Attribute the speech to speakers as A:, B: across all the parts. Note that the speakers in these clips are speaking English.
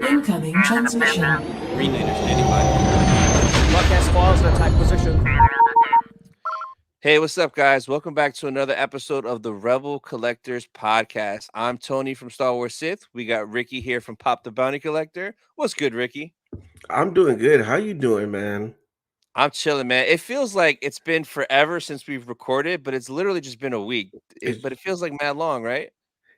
A: Incoming transmission.
B: Green Leader standing by.
C: Broadcast files in attack position.
B: Hey, what's up, guys? Welcome back to another episode of the Rebel Collectors Podcast. I'm Tony from Star Wars Sith. We got Ricky here from Pop the Bounty Collector. What's good, Ricky?
D: I'm doing good. How you doing, man?
B: I'm chilling, man. It feels like it's been forever since we've recorded, but it's literally just been a week.
D: It,
B: But it feels like mad long, right?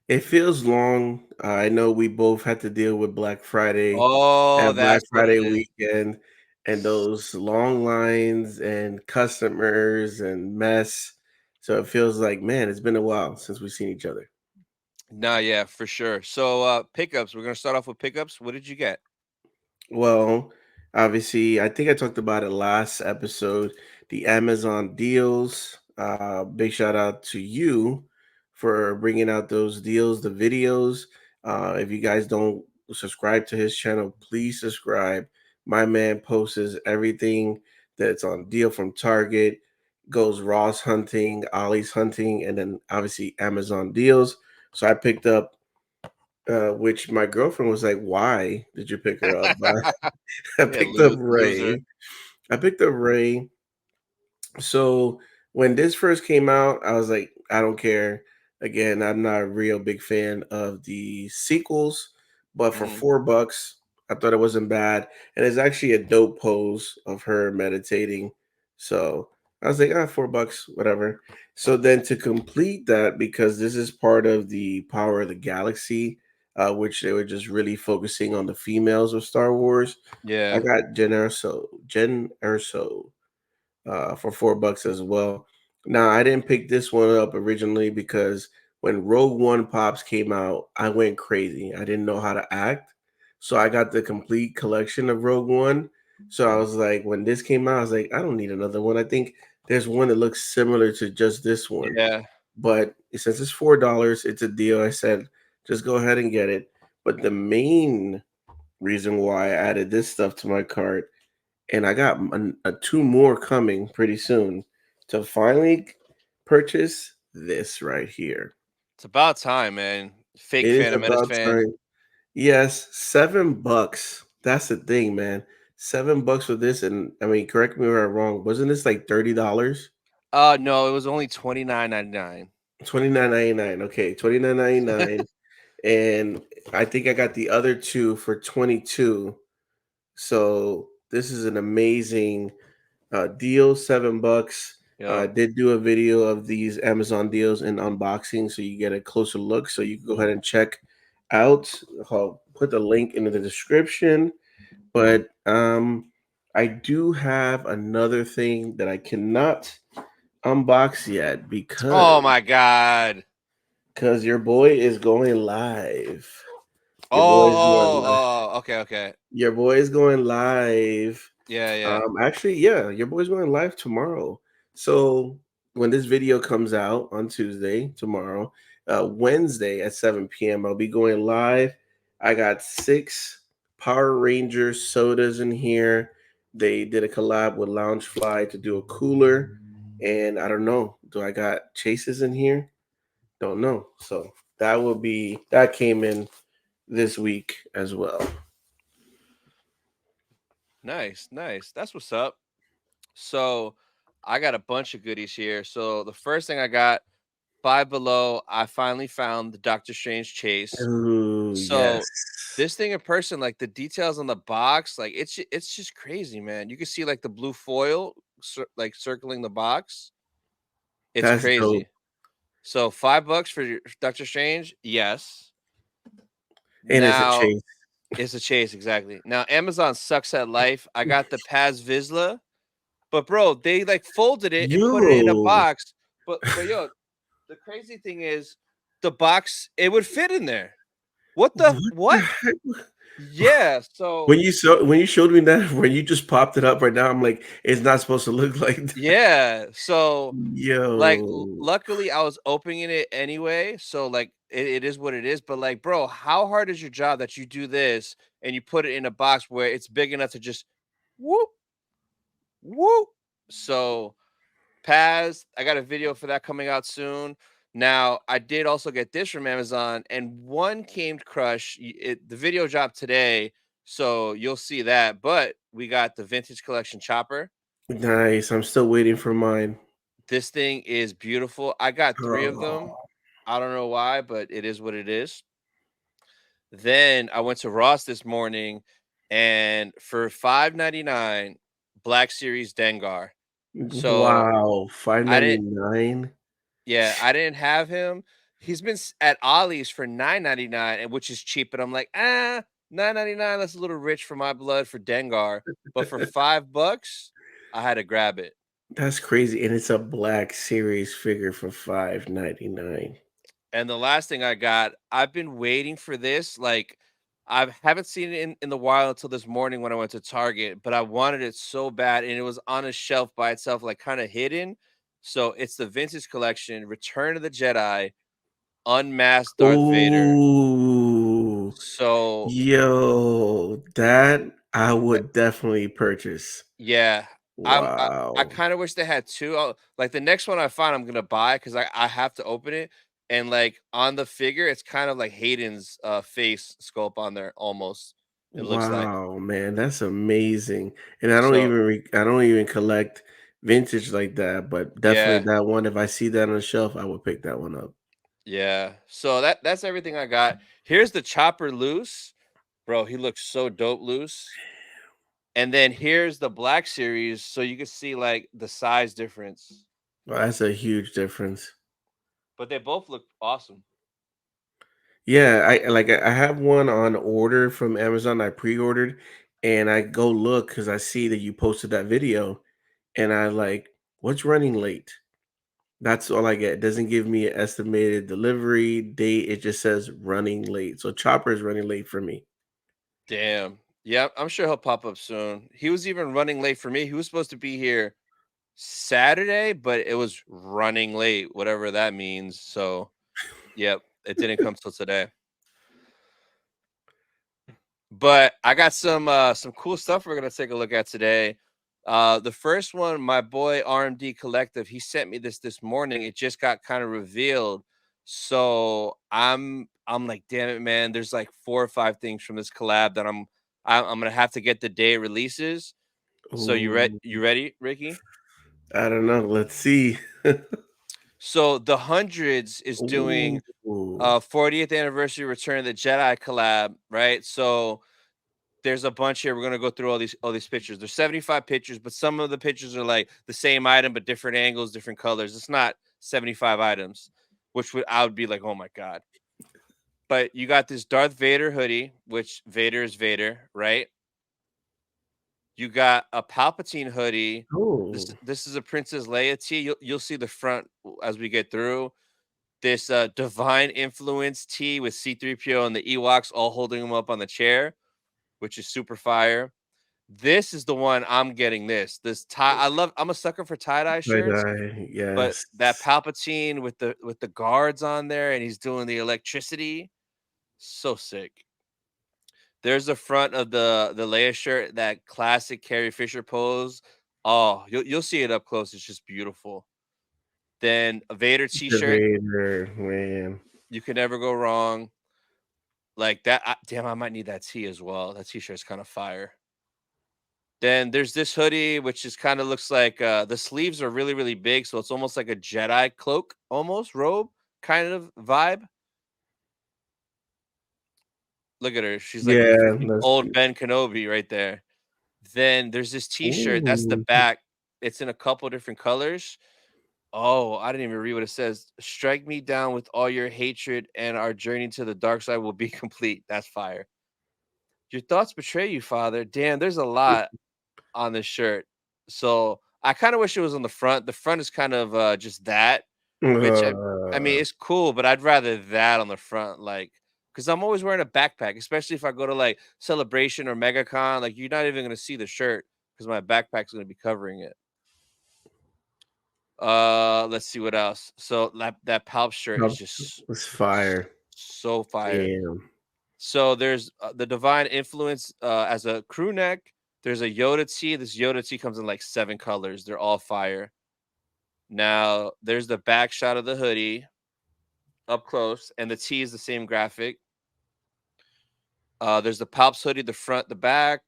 D: it feels long. I know we both had to deal with Black Friday
B: Oh,
D: and Black
B: that's what it
D: Friday
B: is.
D: weekend and those long lines and customers and mess. So it feels like, man, it's been a while since we've seen each other.
B: Nah, yeah, for sure. So pickups. We're gonna start off with pickups. What did you get?
D: Well, obviously, I think I talked about it last episode. The Amazon deals. Big shout out to you for bringing out those deals, the videos. If you guys don't subscribe to his channel, please subscribe. My man posts everything that's on deal from Target, goes Ross hunting, Ollie's hunting, and then obviously Amazon deals. So I picked up, which my girlfriend was like, "Why did you pick her up?" I
B: Yeah,
D: picked up
B: loser.
D: Ray. I picked up Ray. So when this first came out, I was like, I don't care. Again, I'm not a real big fan of the sequels, but for
B: Mhm.
D: $4, I thought it wasn't bad. And it's actually a dope pose of her meditating. So I was like, $4, whatever. So then to complete that, because this is part of the Power of the Galaxy, which they were just really focusing on the females of Star Wars. I
B: Yeah.
D: got Jen Erso for $4 as well. Now I didn't pick this one up originally because when Rogue One Pops came out, I went crazy. I didn't know how to act. So I got the complete collection of Rogue One. So I was like, when this came out, I was like, I don't need another one. I think there's one that looks similar to just this one.
B: Yeah.
D: But since it's $4, it's a deal. I said, just go ahead and get it. But the main reason why I added this stuff to my cart, and I got two more coming pretty soon to finally purchase this right here.
B: It's about time, man. Fake
D: It is
B: Phantom Menace
D: about
B: fan.
D: time. Yes, $7. That's the thing, man. $7 for this, and I mean, correct me if I'm wrong. Wasn't this like $30?
B: No, it was only $29.99.
D: 29.99. Okay, 29.99, and I think I got the other two for 22. So this is an amazing deal, $7. I
B: Yo.
D: did do a video of these Amazon deals and unboxing, so you get a closer look. So you can go ahead and check out. I'll put the link in the description. But I do have another thing that I cannot unbox yet
B: Oh my god.
D: because your boy is going live. Your boy is going
B: Oh,
D: live.
B: okay.
D: Your boy is going live.
B: Yeah.
D: Actually, yeah, your boy's going live tomorrow. So when this video comes out on Tuesday, tomorrow, Wednesday at 7 p.m., I'll be going live. I got 6 Power Rangers sodas in here. They did a collab with Loungefly to do a cooler. And I don't know, do I got chases in here? Don't know. So that came in this week as well.
B: Nice. That's what's up. So I got a bunch of goodies here. So the first thing I got, Five Below, I finally found the Doctor Strange chase.
D: Ooh, yes.
B: So this thing in person, like the details on the box, like it's just crazy, man. You can see like the blue foil like circling the box. It's
D: That's dope.
B: crazy. So $5 for Doctor Strange, yes.
D: And it's a
B: Now
D: chase.
B: it's a chase, exactly. Now Amazon sucks at life. I got the Paz Vizsla, but bro, they like folded it and put it in a
D: Yo.
B: box. But yo, the crazy thing is the box, it would fit in there. What the
D: What the
B: what?
D: heck?
B: Yeah, so
D: When you showed me that, when you just popped it up right now, I'm like, it's not supposed to look like that.
B: yeah, so like
D: Yo.
B: luckily I was opening it anyway, so like it is what it is. But like, bro, how hard is your job that you do this and you put it in a box where it's big enough to just whoop whoop? So Paz, I got a video for that coming out soon. Now, I did also get this from Amazon, and one came to Crush. The video dropped today, so you'll see that. But we got the vintage collection chopper.
D: Nice. I'm still waiting for mine.
B: This thing is beautiful. I got 3 of them.
D: Oh,
B: I don't know why, but it is what it is. Then I went to Ross this morning, and for $5.99, Black Series Dengar. So
D: wow. Five
B: I
D: ninety
B: didn't
D: nine.
B: Yeah, I didn't have him. He's been at Ollie's for $9.99, and which is cheap, but I'm like, $9.99, that's a little rich for my blood for Dengar. But for $5, I had to grab it.
D: That's crazy. And it's a Black Series figure for 5.99.
B: And the last thing I got, I've been waiting for this. Like, I haven't seen it in the wild until this morning when I went to Target, but I wanted it so bad, and it was on a shelf by itself, like kind of hidden. So it's the vintage collection, Return of the Jedi, unmasked Darth Vader.
D: Oh,
B: So
D: yo, that I would definitely purchase.
B: yeah, I
D: Wow.
B: kind of wish they had two. Like the next one I find, I'm gonna buy because I have to open it. And like on the figure, it's kind of like Hayden's face sculpt on there almost. It looks like
D: Wow, man, that's amazing. And
B: so.
D: I don't even collect vintage like that, but definitely
B: Yeah,
D: that one, if I see that on the shelf, I would pick that one up.
B: yeah. So that's everything I got. Here's the chopper loose, bro. He looks so dope loose. And then here's the Black Series, so you can see like the size difference.
D: Well, that's a huge difference.
B: But they both look awesome.
D: Yeah, I have one on order from Amazon. I pre-ordered and I go look because I see that you posted that video and I like, what's running late? That's all I get. It doesn't give me an estimated delivery date. It just says running late. So Chopper is running late for me.
B: Damn. Yeah, I'm sure he'll pop up soon. He was even running late for me. He was supposed to be here Saturday, but it was running late, whatever that means. So, yep, it didn't come till today. But I got some cool stuff we're gonna take a look at today. The first one, my boy RMD Collective, he sent me this morning. It just got kind of revealed. So I'm like, damn it, man. There's like 4 or 5 things from this collab that I'm gonna have to get the day it releases. So
D: Oh,
B: you ready, Ricky?
D: I don't know. Let's see.
B: So the hundreds is doing
D: Ooh.
B: 40th anniversary Return of the Jedi collab, right? So there's a bunch here. We're gonna go through all these pictures. There's 75 pictures, but some of the pictures are like the same item but different angles, different colors. It's not 75 items, which I would be like, oh my god. But you got this Darth Vader hoodie, which Vader is Vader, right? You got a Palpatine hoodie. This
D: Oh,
B: this is a Princess Leia tee. You'll see the front as we get through. This Divine Influence tee with C3PO and the Ewoks all holding him up on the chair, which is super fire. This is the one I'm getting this tie. I'm a sucker for tie-dye shirts,
D: tie-dye,
B: but
D: yes.
B: that Palpatine with the guards on there and he's doing the electricity, so sick. There's the front of the Leia shirt, that classic Carrie Fisher pose. Oh, you'll see it up close. It's just beautiful. Then a Vader
D: The
B: t-shirt,
D: Vader, man.
B: you can never go wrong. Like that. Damn, I might need that tee as well. That t-shirt's kind of fire. Then there's this hoodie, which is kind of looks like the sleeves are really, really big. So it's almost like a Jedi cloak, almost robe kind of vibe. Look at her. She's like a
D: Yeah,
B: freaking
D: that's
B: old
D: cute.
B: Ben Kenobi right there. Then there's this t-shirt. That's the
D: Ooh,
B: back. It's in a couple different colors. Oh, I didn't even read what it says. Strike me down with all your hatred, and our journey to the dark side will be complete. That's fire. Your thoughts betray you, Father. Damn, there's a lot on this shirt. So I kind of wish it was on the front. The front is kind of just that, which I mean
D: uh,
B: it's cool, but I'd rather that on the front, like because I'm always wearing a backpack, especially if I go to like Celebration or MegaCon. Like you're not even gonna see the shirt because my backpack's gonna be covering it. Let's see what else. So that Palp shirt is just
D: was fire.
B: so fire.
D: Damn.
B: So there's the Divine Influence as a crew neck. There's a Yoda tee. This Yoda tee comes in like 7 colors. They're all fire. Now there's the back shot of the hoodie. up close, and the tee is the same graphic. There's the Palps hoodie, the front, the back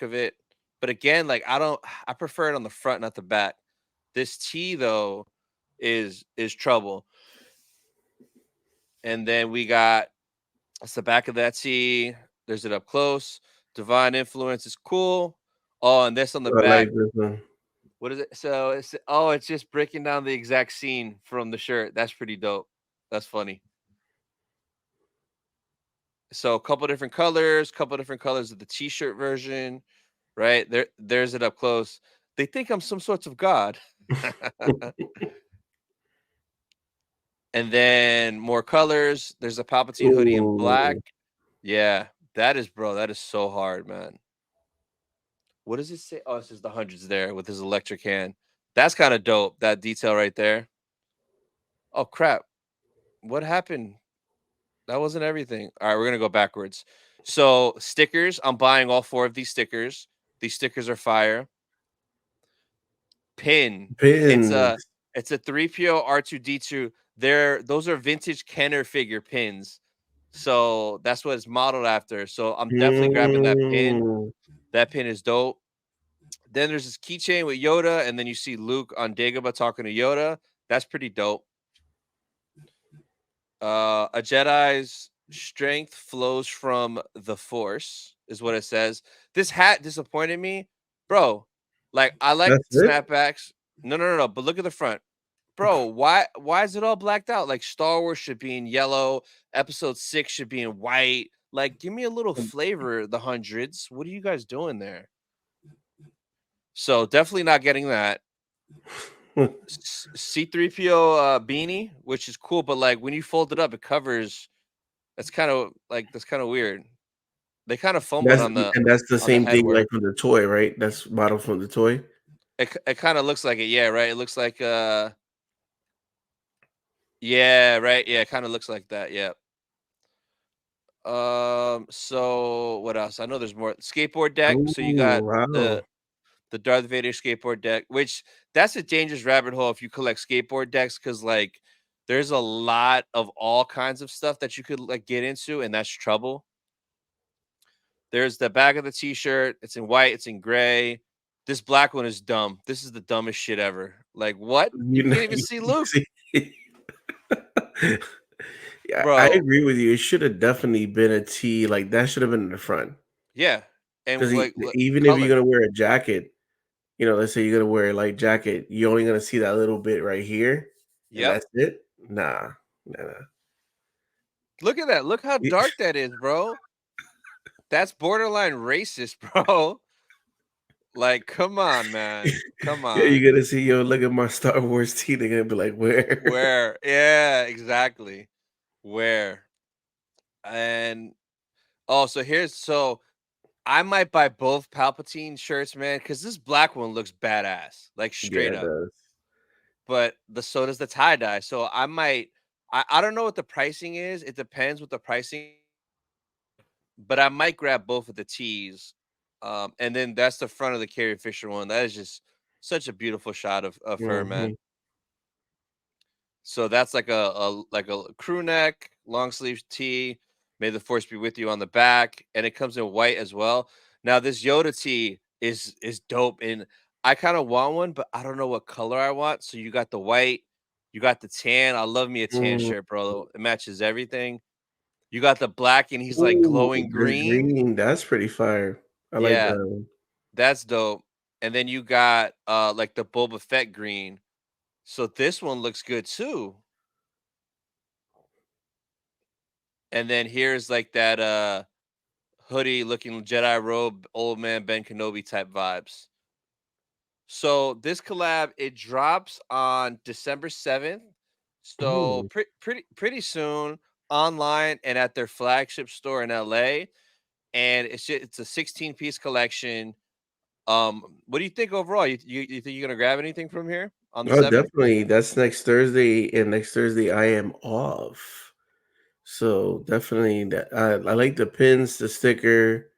B: of it. But again, like I prefer it on the front, not the back. This tee though is trouble. And then we got that's the back of that tee. There's it up close. Divine Influence is cool. Oh, and this on the
D: I like
B: back.
D: this one.
B: What is it? So it's just breaking down the exact scene from the shirt. That's pretty dope. That's funny. So a couple different colors of the t-shirt version, right? There's it up close. They think I'm some sorts of god. And then more colors. There's a Palpatine hoodie in black.
D: Ooh,
B: Yeah, that is so hard, man. What does it say? Oh, it says the hundreds there with his electric hand. That's kind of dope. That detail right there. Oh crap. What happened? That wasn't everything. All right, we're gonna go backwards. So stickers, I'm buying all 4 of these stickers. These stickers are fire. Pin. It's a
D: pins.
B: it's a 3PO R2D2. Those are vintage Kenner figure pins. So that's what it's modeled after. So I'm definitely grabbing that pin.
D: Mm.
B: That pin is dope. Then there's this keychain with Yoda, and then you see Luke on Dagobah talking to Yoda. That's pretty dope. A Jedi's strength flows from the Force, is what it says. This hat disappointed me, bro. Like I like
D: That's it?
B: snapbacks. No. But look at the front, bro. Why is it all blacked out? Like Star Wars should be in yellow. Episode 6 should be in white. Like, give me a little flavor. The hundreds. What are you guys doing there? So definitely not getting that. C3PO beanie, which is cool, but like when you fold it up, it covers. That's kind of weird. They kind of fumbled
D: That's
B: on the
D: and that's the same
B: head
D: thing
B: work.
D: like from the toy, right? That's modeled from the toy.
B: It kind of looks like it, yeah, right. It looks like yeah, right, yeah, it kind of looks like that, yeah. So what else? I know there's more skateboard deck. So you
D: Ooh,
B: got
D: wow.
B: the Darth Vader skateboard deck, which that's a dangerous rabbit hole if you collect skateboard decks, because like there's a lot of all kinds of stuff that you could like get into, and that's trouble. There's the back of the t-shirt. It's in white, it's in gray. This black one is dumb. This is the dumbest shit ever. Like what? You
D: You know,
B: can't even see Luke,
D: see yeah, I
B: bro.
D: agree with you. It should have definitely been a T, like, that should have been in the front.
B: Yeah, and
D: 'Cause
B: like
D: even if you're
B: color.
D: gonna wear a jacket, let's say you're gonna wear a light jacket, you're only gonna see that little bit right here, and
B: Yep.
D: that's it? Nah, nah.
B: Look at that. Look how
D: Y
B: dark that is, bro. That's borderline racist, bro. Like, come on, man. Come
D: Yeah,
B: on.
D: you're gonna see, "Yo, look at my Star Wars tee," they're gonna be like, "Where?"
B: Where? Yeah, exactly. Where? And oh, so I might buy both Palpatine shirts, man, because this black one looks badass, like
D: Yeah,
B: straight
D: it
B: up.
D: does.
B: But the so does the tie dye. So I might. I don't know what the pricing is. It depends what the pricing. But I might grab both of the tees. And then that's the front of the Carrie Fisher one. That is just such a beautiful shot of her,
D: Mhm.
B: man. So that's like a crew neck, long sleeve tee. May the force be with you on the back, and it comes in white as well. Now this Yoda tee is dope, and I kind of want one, but I don't know what color I want. So you got the white, you got the tan. I love me a tan
D: Mm.
B: shirt, bro. It matches everything. You got the black, and he's like
D: Ooh,
B: glowing
D: there's
B: green.
D: green, that's pretty fire. I like
B: Yeah,
D: that one.
B: that's dope. And then you got like the Boba Fett green. So this one looks good too. And then here's like that hoodie looking Jedi robe, old man Ben Kenobi type vibes. So this collab it drops on December 7th. So
D: Mm.
B: pretty soon online and at their flagship store in LA. And it's a 16-piece collection. What do you think overall? You think you're gonna grab anything from here on the
D: Oh,
B: 7th?
D: definitely, that's next Thursday, and next Thursday I am off. So, definitely that I like the pins, the sticker,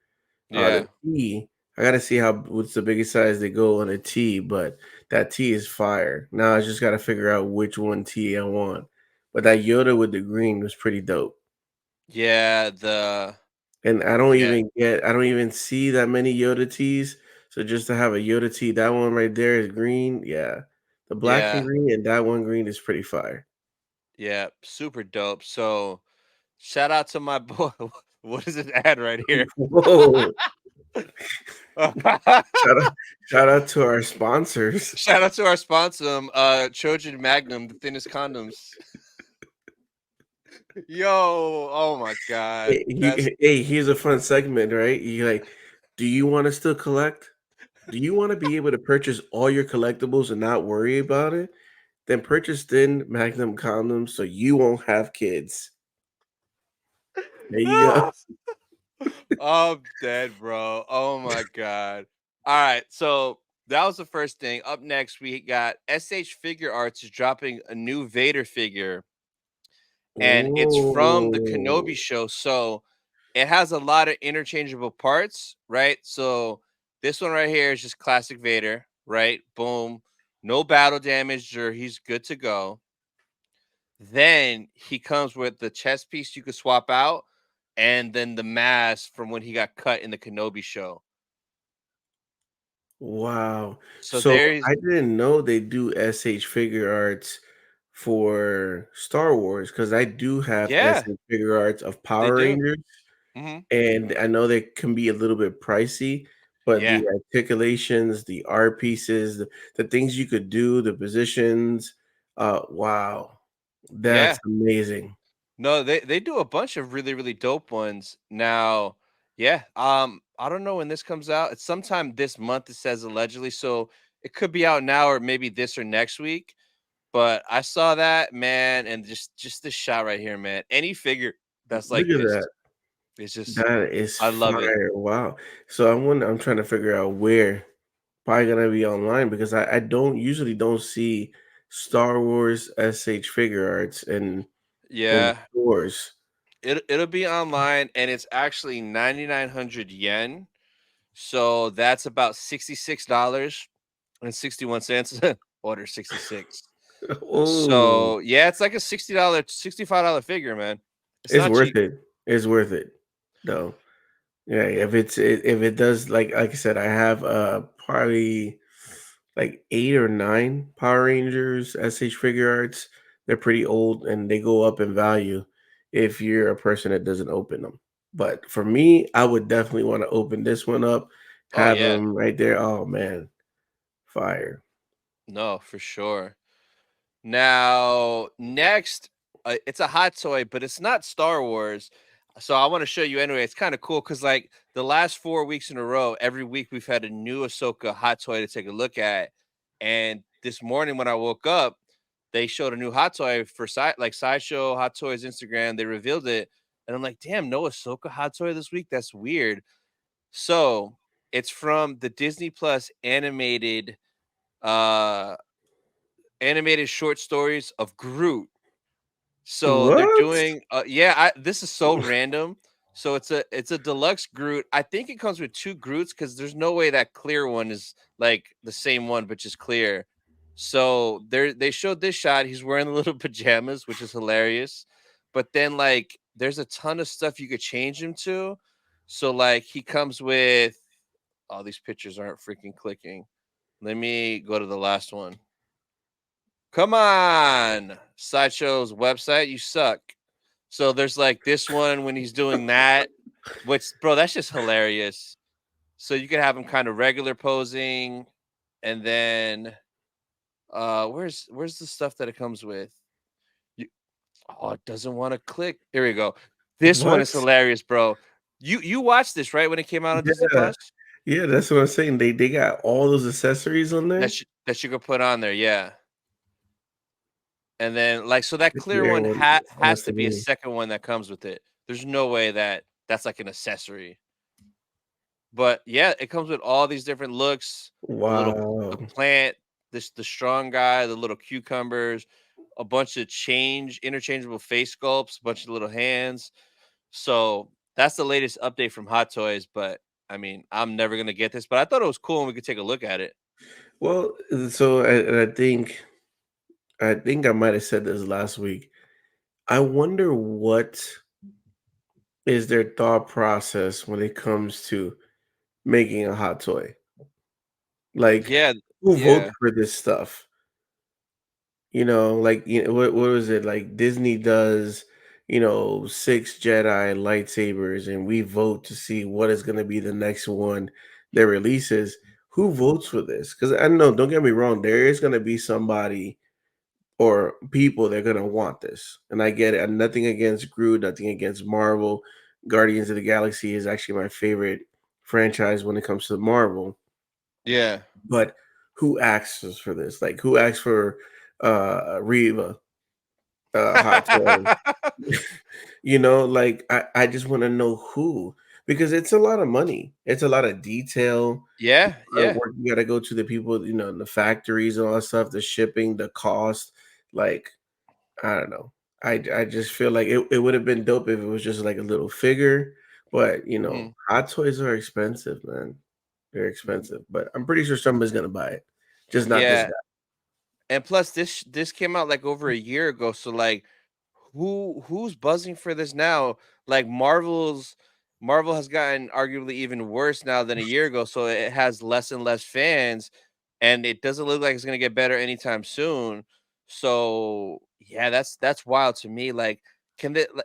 D: the
B: Yeah.
D: tee. I gotta see how what's the biggest size they go on a tee, but that tee is fire. Now I just gotta figure out which one tee I want. but that Yoda with the green was pretty dope.
B: Yeah, the
D: And
B: yeah,
D: I don't even see that many Yoda tees. So just to have a Yoda tee, that one right there is green. Yeah. The black and
B: yeah,
D: green and that one green is pretty fire.
B: yeah, super dope. So shout out to my boy. What is this ad right here?
D: Whoa. Shout out shout out to our sponsors.
B: Shout out to our sponsor, Trojan Magnum, the thinnest condoms. Yo, oh my god, that's
D: Hey, here's a fun segment, right? You like, do you want to still collect? Do you want to be able to purchase all your collectibles and not worry about it? Then purchase thin Magnum condoms so you won't have kids. There you go.
B: I'm dead, bro. Oh my god. All right, so that was the first thing. Up next, we got SH Figure Arts is dropping a new Vader figure, and it's from the Kenobi
D: Oh,
B: show. So it has a lot of interchangeable parts, right? So this one right here is just classic Vader, right? Boom. No battle damage, or he's good to go. Then he comes with the chest piece you could swap out, and then the mask from when he got cut in the Kenobi show.
D: wow.
B: So
D: So
B: there's
D: I didn't know they do SH Figure Arts for Star Wars because I do have
B: yeah,
D: SH Figure Arts of
B: they
D: Power
B: do.
D: Rangers.
B: Hmm.
D: And I know they can be a little bit pricey, but
B: Yeah,
D: the articulations, the art pieces, the things you could do, the positions, wow,
B: yeah.
D: that's amazing.
B: No, they do a bunch of really dope ones now. Yeah, I don't know when this comes out. It's sometime this month. It says allegedly, so it could be out now or maybe this or next week. But I saw that, man, and just this shot right here, man. Any figure that's
D: Look
B: like
D: at
B: this,
D: that.
B: it's just
D: That is
B: I love it.
D: fire. Wow. So I'm trying to figure out where probably gonna be online because I don't usually don't see Star Wars SH Figure Arts in
B: Yeah,
D: stores.
B: it'll be online, and it's actually 9,900 yen. So that's about $66.61. Order 66.
D: Oh,
B: So yeah, it's like a $60, $65 figure, man. It's
D: it's
B: not
D: worth
B: cheap.
D: it. It's worth it. Though. Yeah, if it does like I said, I have probably like 8 or 9 Power Rangers SH Figure Arts. They're pretty old and they go up in value if you're a person that doesn't open them. But for me, I would definitely want to open this one up,
B: Oh
D: have
B: yeah.
D: them right there. Oh man, fire.
B: No, for sure. Now, next, it's a hot toy, but it's not Star Wars. So I want to show you anyway. It's kind of cool because, like, the last 4 weeks in a row, every week we've had a new Ahsoka hot toy to take a look at. And this morning when I woke up, they showed a new hot toy for Sideshow Hot Toys Instagram. They revealed it, and I'm like, damn, no Ahsoka hot toy this week. That's weird. So it's from the Disney Plus uh animated short stories of Groot. So they're
D: What?
B: doing this is so random. So it's a deluxe Groot. I think it comes with 2 Groots because there's no way that clear one is like the same one, but just clear. So they showed this shot. He's wearing the little pajamas, which is hilarious. But then like there's a ton of stuff you could change him to. So like he comes with all these pictures aren't freaking clicking. Let me go to the last one. Come on, Sideshow's website, you suck. So there's like this one when he's doing that, which bro, that's just hilarious. So you could have him kind of regular posing, and then where's the stuff that it comes with? You, oh, it doesn't want to click. Here we go. This one is
D: What?
B: hilarious, bro. You watched this right when it came out on Disney
D: Yeah,
B: Plus?
D: yeah, that's what I'm saying. They got all those accessories on there.
B: That you could put on there, yeah. And then, like, so that
D: The
B: clear
D: clear
B: one
D: one
B: has
D: has to
B: to be a
D: be.
B: second one that comes with it. There's no way that that's like an accessory. But yeah, it comes with all these different looks. The
D: Wow.
B: plant, the strong guy, the little cucumbers, a bunch of interchangeable face sculpts, a bunch of little hands. So that's the latest update from Hot Toys. But I mean, I'm never gonna get this, but I thought it was cool and we could take a look at it.
D: Well, so I think I might have said this last week. I wonder what is their thought process when it comes to making a hot toy. Like,
B: Yeah,
D: who votes
B: yeah,
D: for this stuff? Like, what was it? Like Disney does, 6 Jedi lightsabers, and we vote to see what is going to be the next one that releases. Who votes for this? Because I know, don't get me wrong, there is going to be somebody or people that are going to want this. And I get it. And nothing against Groot, nothing against Marvel. Guardians of the Galaxy is actually my favorite franchise when it comes to Marvel.
B: yeah.
D: But who asks for this? Like, who asks for Reva hot toy? Like I just want to know who, because it's a lot of money. It's a lot of detail.
B: Yeah, yeah,
D: Work you got to go to the people, the factories and all that stuff, the shipping, the cost. Like, I don't know. I just feel like it would have been dope if it was just like a little figure. But
B: mhm,
D: hot toys are expensive, man. They're expensive. But I'm pretty sure somebody's gonna buy it. Just not this
B: yeah.
D: guy.
B: And plus, this came out like over a year ago, so like, who's buzzing for this now? Like Marvel has gotten arguably even worse now than a year ago, so it has less and less fans, and it doesn't look like it's gonna get better anytime soon. So yeah, that's wild to me. Like,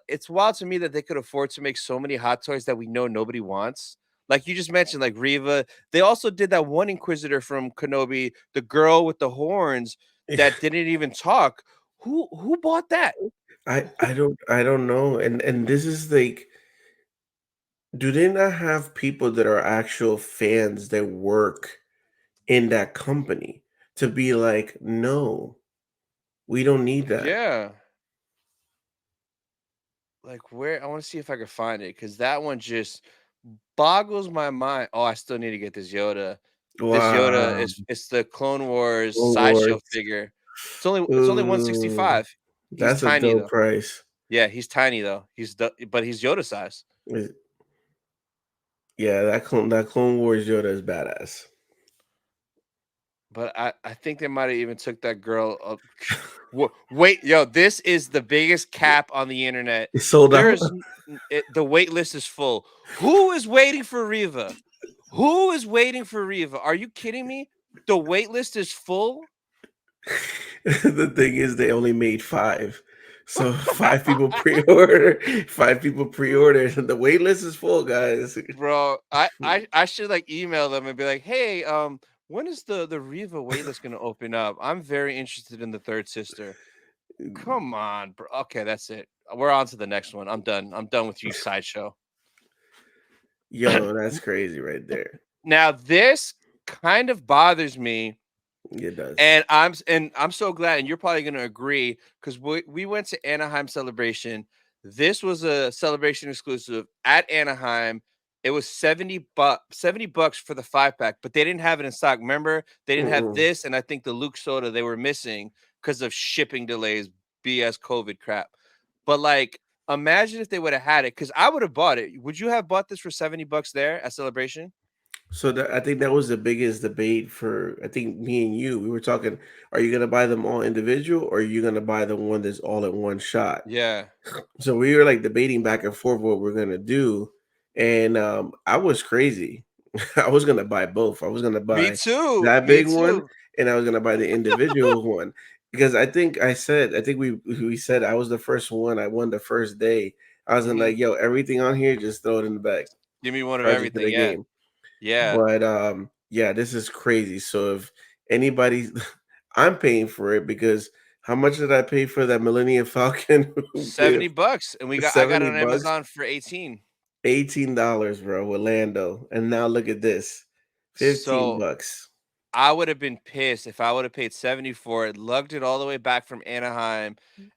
B: it's wild to me that they could afford to make so many hot toys that we know nobody wants. Like you just mentioned, like Reva. They also did that one Inquisitor from Kenobi, the girl with the horns that didn't even talk. Who bought that?
D: I don't know. And this is like, do they not have people that are actual fans that work in that company to be like, no, we don't need that.
B: Yeah. Like where I want to see if I can find it because that one just boggles my mind. Oh, I still need to get this Yoda. This Yoda
D: Wow.
B: is it's the Clone Wars
D: Clone
B: sideshow
D: Wars.
B: figure. It's only
D: Ooh,
B: 165. He's
D: that's a
B: tiny
D: dope
B: though.
D: price.
B: Yeah, he's tiny though. But he's Yoda size.
D: Is- Yeah, that Clone Wars Yoda is badass.
B: But I think they might have even took that girl up. Wait, yo, this is the biggest cap on the internet.
D: It's sold out.
B: The wait list is full. Who is waiting for Riva? Who is waiting for Riva? Are you kidding me? The wait list is full.
D: The thing is, they only made five. So five people pre-order, five people pre-ordered, and the wait list is full, guys.
B: Bro, I should like email them and be like, "Hey, when is the Riva waitlist going to open up? I'm very interested in the third sister." Come on, bro. Okay, that's it. We're on to the next one. I'm done. I'm done with you, sideshow.
D: Yo, that's crazy right there.
B: Now this kind of bothers me,
D: It does.
B: and I'm so glad, and you're probably gonna agree because we went to Anaheim Celebration. This was a celebration exclusive at Anaheim. It was 70 bucks for the 5 pack, but they didn't have it in stock. Remember, they didn't have
D: Mm-mm.
B: this, and I think the Luke soda they were missing because of shipping delays, BS COVID crap. But like, imagine if they would have had it, because I would have bought it. Would you have bought this for 70 bucks there at Celebration?
D: So I think that was the biggest debate for, I think, me and you. We were talking, are you gonna buy them all individual, or are you gonna buy the one that's all at one shot?
B: Yeah.
D: So we were like debating back and forth what we're gonna do, and I was crazy. I was gonna buy both. I was gonna
B: Me
D: buy
B: too.
D: that
B: Me
D: big one,
B: too.
D: and I was gonna buy the individual one, because I think we said I was the first one. I won the first day. I was
B: Mhm.
D: like, yo, everything on here, just throw it in the bag.
B: Give me one of
D: Charge it to
B: everything.
D: the
B: Yeah.
D: game.
B: Yeah.
D: But yeah, this is crazy. So if anybody, I'm paying for it, because how much did I pay for that Millennium Falcon?
B: 70 bucks. And I got it
D: 70
B: on
D: bucks,
B: Amazon for 18.
D: $18, bro, Orlando. And now look at this. 15
B: So
D: bucks.
B: I would have been pissed if I would have paid 70 for it, lugged it all the way back from Anaheim,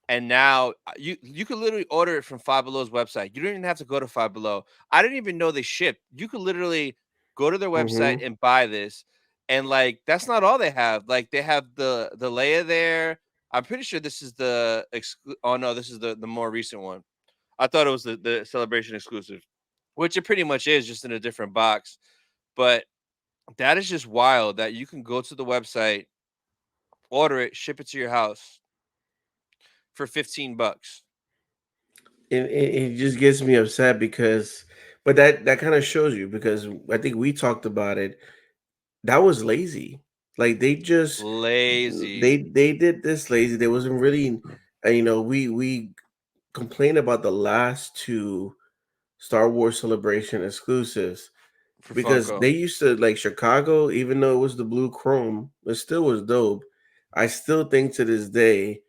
B: and now you could literally order it from Five Below's website. You don't even have to go to Five Below. I didn't even know they shipped. You could literally go to their website
D: Hmm.
B: and buy this. And like that's not all they have. Like they have the Leia there. I'm pretty sure this is oh no, this is the more recent one. I thought it was the celebration exclusive, which it pretty much is, just in a different box. But that is just wild that you can go to the website, order it, ship it to your house for 15 bucks.
D: it just gets me upset because, but that kind of shows you because I think we talked about it. That was lazy. Like they just
B: Lazy.
D: they did this lazy. There wasn't really, we complained about the last two Star Wars Celebration exclusives
B: For
D: because
B: Funko.
D: they used to like Chicago, even though it was the blue chrome, it still was dope. I still think to this day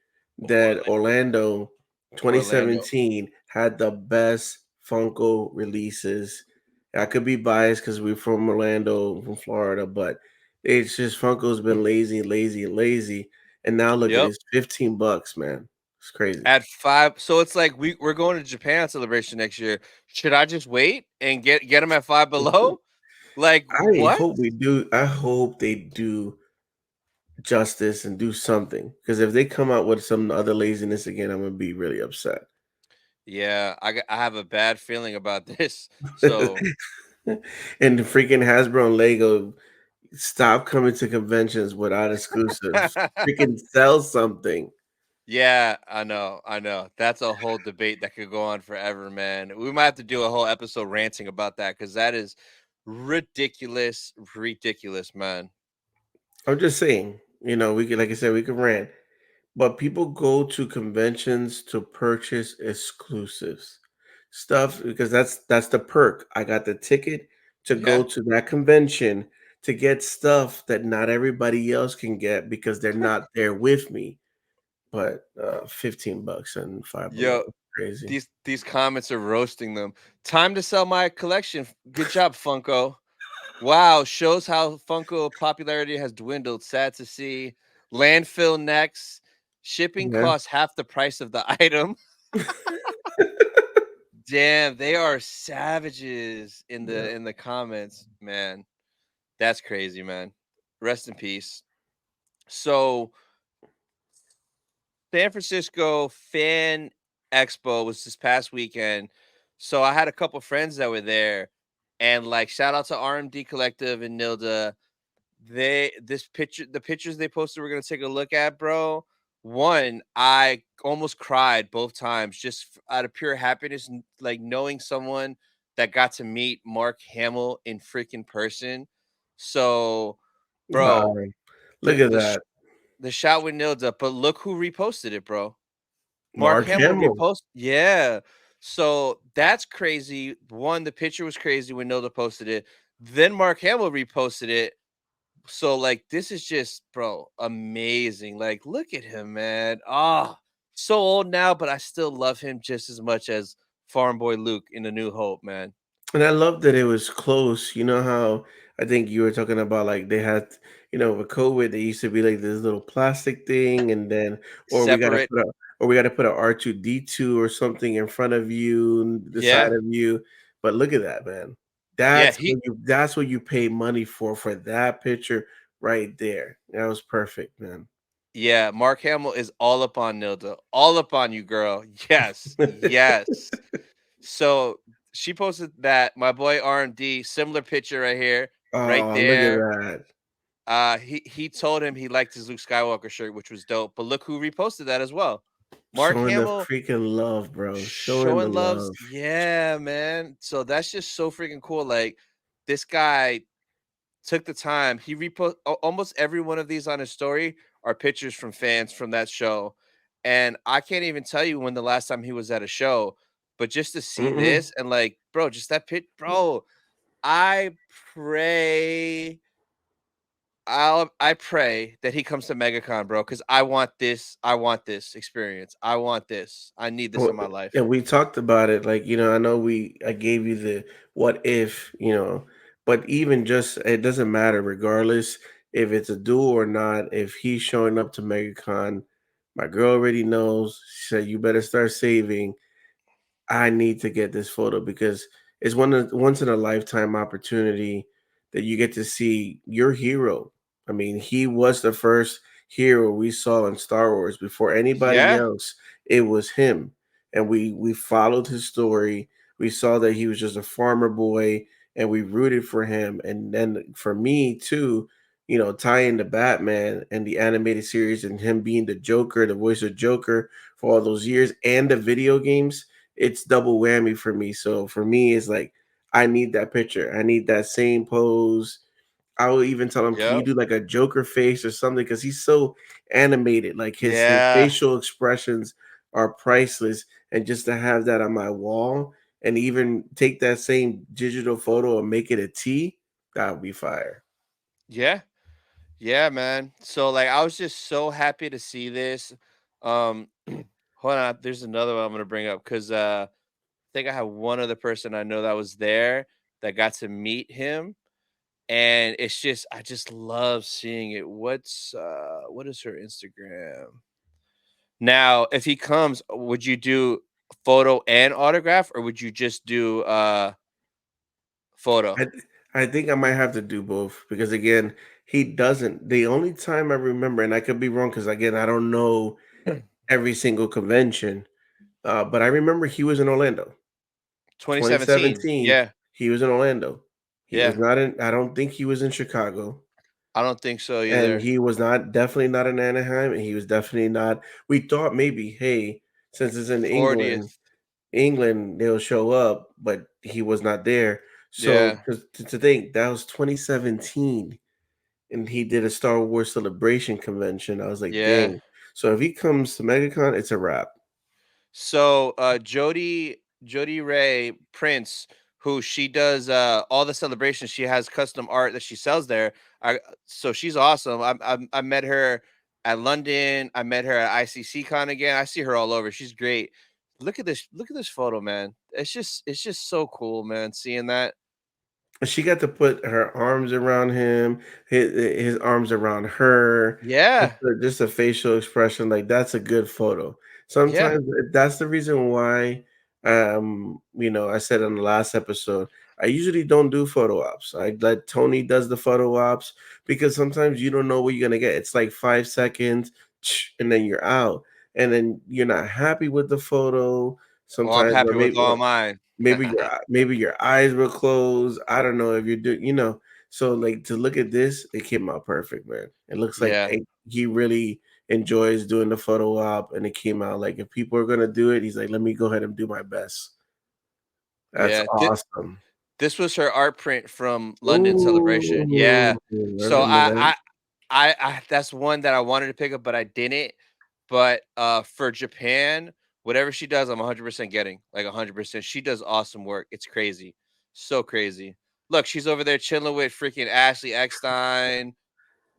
D: that
B: Orla-
D: Orlando
B: Orlando.
D: 2017 had the best Funko releases. I could be biased because we're from Orlando, from Florida, but it's just Funko's been lazy, lazy, lazy. And now look at
B: Yep.
D: this, $15, man. It's crazy.
B: At 5, so it's like we're going to Japan celebration next year. Should I just wait and get them at Five Below? Like
D: I
B: what?
D: hope we do. I hope they do justice and do something. Because if they come out with some other laziness again, I'm gonna be really upset.
B: Yeah, I have a bad feeling about this. So
D: And the freaking Hasbro and Lego stop coming to conventions without exclusives. Freaking sell something.
B: yeah, I know, I know. That's a whole debate that could go on forever, man. We might have to do a whole episode ranting about that because that is ridiculous, ridiculous, man.
D: I'm just saying, we can, like I said, we can rant, but people go to conventions to purchase exclusives stuff because that's the perk. I got the ticket to go
B: Yeah.
D: to that convention to get stuff that not everybody else can get because they're not there with me. But $15 and Five Below,
B: Yo,
D: crazy.
B: these comments are roasting them. Time to sell my collection. Good job, Funko. Wow, shows how Funko popularity has dwindled. Sad to see. Landfill next. Shipping
D: Yeah.
B: costs half the price of the item. Damn, they are savages in
D: Yeah.
B: the comments, man. That's crazy, man. Rest in peace. So, San Francisco Fan Expo was this past weekend. So I had a couple friends that were there, and like shout out to RMD Collective and Nilda. The pictures they posted we're gonna take a look at, bro. One, I almost cried both times just out of pure happiness, like knowing someone that got to meet Mark Hamill in freaking person. So,
D: Wow.
B: bro,
D: Look
B: the
D: at
B: the sh-
D: that.
B: the shot with Nilda, but look who reposted it, bro. Mark
D: Mark
B: Hamill
D: Hamill.
B: repost, yeah. So that's crazy. One, the picture was crazy when Nilda posted it. Then Mark Hamill reposted it. So like this is just bro, amazing. Like look at him, man. Ah, so old now, but I still love him just as much as Farm Boy Luke in A New Hope, man.
D: And I love that it was close. You know how I think you were talking about like they had, with COVID, they used to be like this little plastic thing, and then or we gotta
B: Separate.
D: put a or we gotta put a R2D2 or something in front of you, and the
B: Yeah.
D: side of you. But look at that, man.
B: Yeah,
D: That's what you pay money for that picture right there. That was perfect, man.
B: yeah, Mark Hamill is all up on Nilda. All up on you, girl. Yes. Yes. So she posted that my boy RMD, similar picture right here, right
D: Oh, look at
B: there.
D: that.
B: He told him he liked his Luke Skywalker shirt, which was dope. But look who reposted that as well. Mark
D: Showing the
B: Hamill
D: freaking love, bro. Showing the
B: showing loves.
D: love.
B: Yeah, man. So that's just so freaking cool. Like this guy took the time. He repost almost every one of these on his story are pictures from fans from that show. And I can't even tell you when the last time he was at a show, but just to see
D: Mm-mm.
B: this and like, bro, just that bro. I pray I pray that he comes to MegaCon, bro, because I want this. I want this experience. I want this. I need this
D: Well,
B: in my life.
D: and we talked about it, like, I know I gave you the what if, but even just it doesn't matter regardless if it's a duel or not. If he's showing up to MegaCon, my girl already knows. She said, "You better start saving. I need to get this photo because it's once in a lifetime opportunity that you get to see your hero. I mean, he was the first hero we saw in Star Wars before anybody
B: Yeah.
D: else. It was him, and we followed his story. We saw that he was just a farmer boy, and we rooted for him. And then for me too, tying the Batman and the animated series and him being the Joker, the voice of Joker for all those years, and the video games it's double whammy for me. So for me, it's like I need that picture. I need that same pose. I will even tell him, "Can you
B: Yep.
D: do like a Joker face or something?" Because he's so animated. Like his
B: Yeah.
D: facial expressions are priceless. And just to have that on my wall and even take that same digital photo and make it a T, that would be fire.
B: Yeah. Yeah, man. So like I was just so happy to see this. Um hold on, there's another one I'm gonna bring up because I think I have one other person I know that was there that got to meet him. And it's just I just love seeing it. What is her Instagram? Now, if he comes, would you do photo and autograph or would you just do photo?
D: I I think I might have to do both because again, he doesn't. The only time I remember, and I could be wrong because again, I don't know every single convention, but I remember he was in Orlando.
B: 2017.
D: 2017,
B: Yeah.
D: he was in Orlando. He was
B: Yeah.
D: not in. I don't think he was in Chicago,
B: I don't think so
D: and
B: either.
D: he was not definitely not in Anaheim, and he was definitely not. We thought maybe, hey, since it's in England,
B: 40th.
D: they'll show up, but he was not there. So
B: Yeah.
D: to think that was 2017 and he did a Star Wars Celebration convention. I was like,
B: Yeah.
D: dang. So if he comes to MegaCon, it's a wrap.
B: So Jody Ray Prince, who she does all the celebrations, she has custom art that she sells there. So she's awesome. I met her at London. I met her at ICC Con again. I see her all over. She's great. Look at this photo, man. It's just so cool, man. Seeing that.
D: And she got to put her arms around him, his arms around her,
B: Yeah.
D: just a facial expression. Like that's a good photo.
B: Yeah.
D: Sometimes that's the reason why, I said on the last episode, I usually don't do photo ops. I let Tony does the photo ops because sometimes you don't know what you're gonna get. It's like 5 seconds, and then you're out, and then you're not happy with the photo.
B: Oh, I'm
D: Sometimes, or
B: happy with
D: maybe,
B: all mine.
D: maybe your eyes were closed. I don't know if you're doing. So like to look at this, it came out perfect, man. It looks like
B: Yeah.
D: he really enjoys doing the photo op, and it came out like if people are gonna do it, he's like, let me go ahead and do my best. That's
B: Yeah.
D: awesome.
B: This was her art print from London Celebration.
D: Ooh,
B: Yeah.
D: I
B: So
D: remember that.
B: I that's one that I wanted to pick up, but I didn't. But for Japan, whatever she does, I'm 100% getting. Like 100%. She does awesome work. It's crazy. So crazy. Look, she's over there chilling with freaking Ashley Eckstein,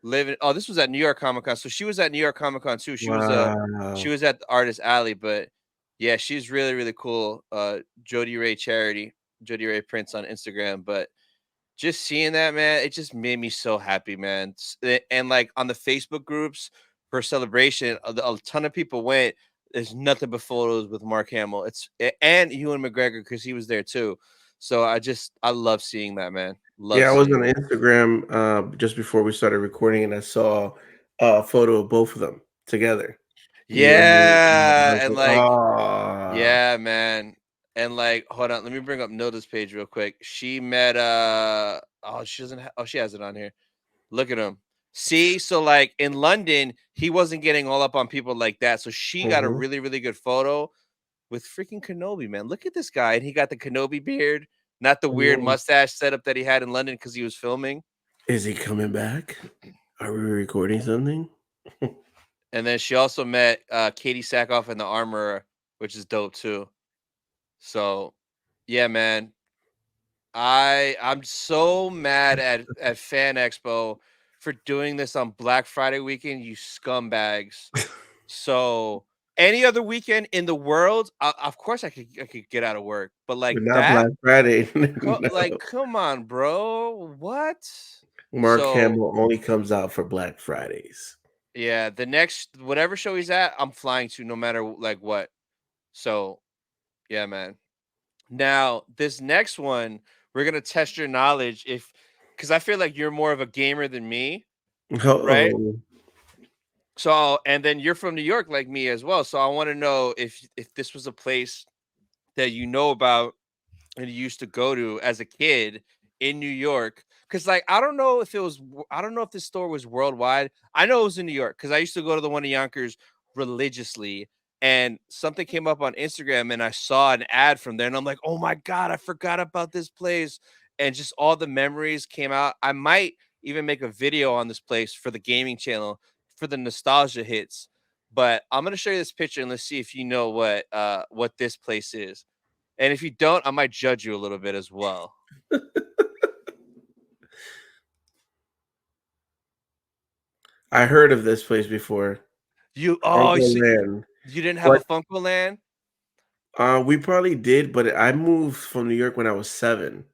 B: living. Oh, this was at New York Comic Con. So she was at New York Comic Con too. She
D: Wow.
B: was at the Artist Alley, but yeah, she's really really cool. Jody Ray Charity, Jody Ray Prince on Instagram, but just seeing that, man, it just made me so happy, man. And like on the Facebook groups for celebration, a ton of people went. There's nothing but photos with Mark Hamill. And Ewan McGregor because he was there too. So I love seeing that, man. Love
D: Yeah, I was
B: seeing
D: on
B: it.
D: Instagram just before we started recording, and I saw a photo of both of them together. You and I
B: Yeah,
D: was
B: and
D: like,
B: like,
D: ah.
B: yeah, man, and like, hold on, let me bring up Noda's page real quick. She met oh, she doesn't. Oh, she has it on here. Look at him. See, so like in London, he wasn't getting all up on people like that. So she got a
D: Mhm.
B: really, really good photo with freaking Kenobi, man. Look at this guy. And he got the Kenobi beard, not the weird
D: Mm.
B: mustache setup that he had in London because he was filming.
D: Is he coming back? Are we recording something?
B: And then she also met Katie Sackhoff in the Armorer, which is dope too. So yeah, man. I'm so mad at Fan Expo for doing this on Black Friday weekend, you scumbags. So any other weekend in the world, of course I could get out of work, but like
D: But not
B: that,
D: Black Friday. No.
B: like come on, bro, what?
D: Mark
B: So
D: Hamill only comes out for Black Fridays.
B: yeah, the next whatever show he's at, I'm flying to no matter like what. So yeah, man. Now, this next one, we're gonna test your knowledge if because I feel like you're more of a gamer than me, right?
D: Uh-oh.
B: So, and then you're from New York like me as well. So I want to know if this was a place that you know about and you used to go to as a kid in New York. Cause like I don't know if it was I don't know if this store was worldwide. I know it was in New York because I used to go to the one in Yonkers religiously. and something came up on Instagram, and I saw an ad from there, and I'm like, oh my god, I forgot about this place, and just all the memories came out. I might even make a video on this place for the gaming channel for the nostalgia hits. But I'm gonna show you this picture and let's see if you know what this place is. And if you don't, I might judge you a little bit as well.
D: I heard of this place before,
B: You oh,
D: Uncle
B: so
D: Land,
B: you didn't have a
D: but
B: Funcoland?
D: we probably did. But I moved from New York when I was 7.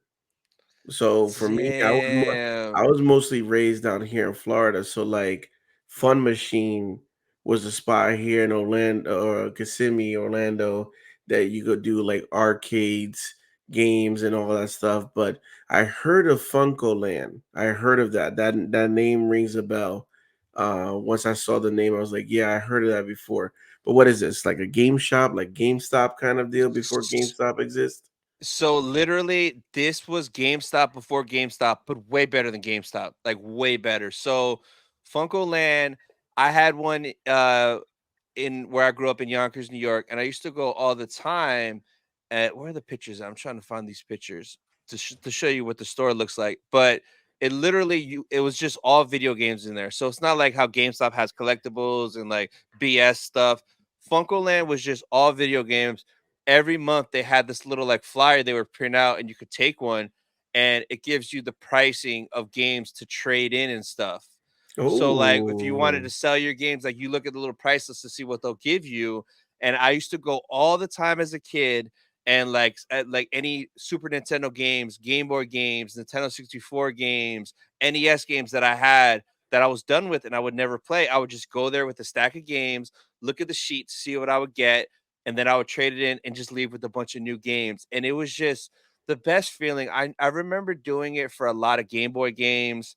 D: So for me, I
B: Damn.
D: was mostly raised down here in Florida. So like Fun Machine was a spot here in Orlando or Kissimmee, Orlando, that you could do like arcades, games, and all that stuff. But I heard of Funcoland. I heard of that. That name rings a bell. Once I saw the name, I was like, yeah, I heard of that before. But what is this? Like a game shop, like GameStop kind of deal before GameStop exists?
B: So literally, this was GameStop before GameStop, but way better than GameStop, like way better. So Funcoland, I had one in where I grew up in Yonkers, New York, and I used to go all the time. At where are the pictures? I'm trying to find these pictures to show you what the store looks like. But it was just all video games in there. So it's not like how GameStop has collectibles and like BS stuff. Funcoland was just all video games. Every month they had this little like flyer they would print out, and you could take one, and it gives you the pricing of games to trade in and stuff. So, like, if you wanted to
D: Oh,
B: sell your games, like, you look at the little price list to see what they'll give you, and I used to go all the time as a kid and, like, at, like, any Super Nintendo games, Game Boy games, Nintendo 64 games, NES games that I had that I was done with and I would never play, I would just go there with a stack of games, look at the sheet to see what I would get, and then I would trade it in and just leave with a bunch of new games, and it was just the best feeling. I remember doing it for a lot of Game Boy games.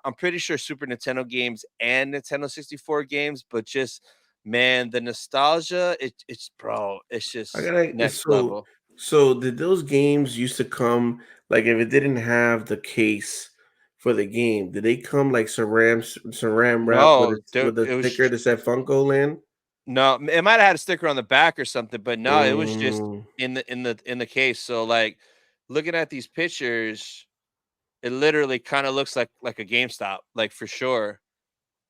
B: I'm pretty sure Super Nintendo games and Nintendo 64 games, but just man, the nostalgia, it's bro, it's
D: I
B: just
D: gotta
B: next level.
D: so did those games used to come like if it didn't have the case for the game, did they come like saran wrap with
B: No, there,
D: a
B: it was
D: sticker that said Funko Land?
B: no, it might have had a sticker on the back or something, but no, it was just
D: Mm,
B: in the case. So like looking at these pictures, it literally kind of looks like a GameStop, like for sure.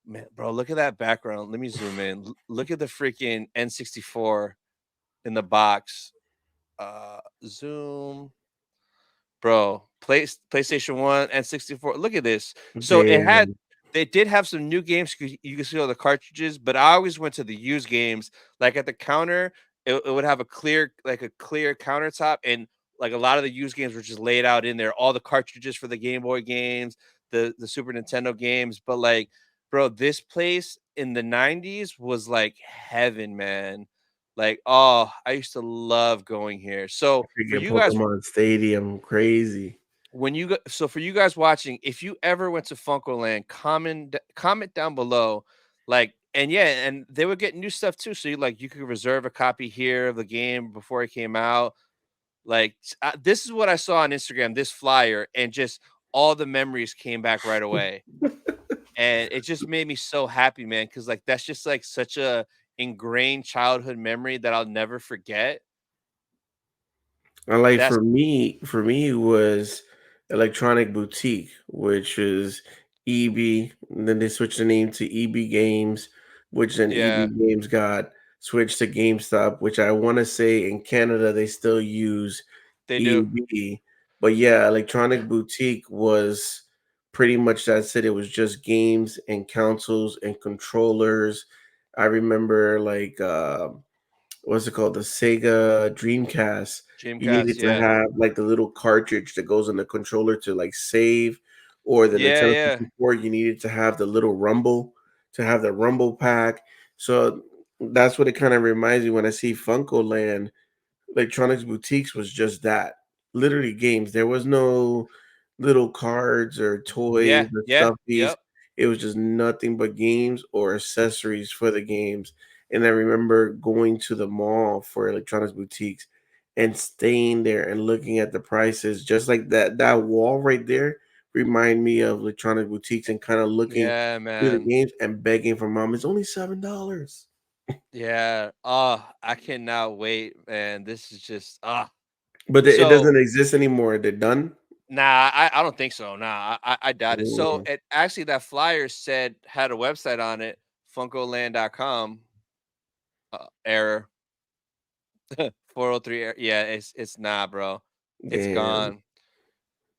B: Man, bro, look at that background. Let me zoom in. Look at the freaking N64 in the box. Zoom. Bro, PlayStation 1 and 64. Look at this. So
D: damn.
B: they did have some new games, you can see all the cartridges, but I always went to the used games. Like at the counter, it would have a clear countertop, and like a lot of the used games were just laid out in there. All the cartridges for the Game Boy games, the Super Nintendo games. But like, bro, this place in the 90s was like heaven, man. Like, oh, I used to love going here. So for
D: Freaking
B: you guys
D: Pokemon Stadium, crazy.
B: so for you guys watching, if you ever went to Funcoland, comment down below, like, and yeah, and they would get new stuff too. So you could reserve a copy here of the game before it came out. Like this is what I saw on Instagram, this flyer, and just all the memories came back right away, and it just made me so happy, man, because like that's just like such a ingrained childhood memory that I'll never forget.
D: And like
B: That's
D: for me it was Electronic Boutique, which is EB. And then they switched the name to EB Games, which then EB
B: yeah,
D: Games got switched to GameStop, which I want to say in Canada they still use
B: they do.
D: EB. But yeah, Electronic Boutique was pretty much that's it. It was just games and consoles and controllers. I remember like what's it called? The Sega Dreamcast. You
B: Dreamcast,
D: needed to
B: yeah,
D: have like the little cartridge that goes in the controller to like save, or the
B: yeah,
D: Nintendo
B: yeah.
D: 64, you needed to have the little rumble to have the rumble pack. So that's what it kind of reminds me when I see Funko Land. Electronics Boutiques was just that. Literally games. There was no little cards or toys
B: Yeah,
D: or
B: yeah,
D: stuffies.
B: yep.
D: It was just nothing but games or accessories for the games. And I remember going to the mall for electronics boutiques and staying there and looking at the prices, just like that wall right there remind me of electronic boutiques and kind of looking
B: Yeah,
D: through the
B: man.
D: games and begging for mom. It's only $7.
B: Yeah. Oh, I cannot wait, man. This is just
D: But it
B: so
D: doesn't exist anymore. They're done.
B: nah, I don't think so. Nah, I doubt it. So
D: Mm,
B: it actually that flyer said had a website on it, funcoland.com. Error. 403 yeah, it's not, bro. It's
D: damn.
B: gone.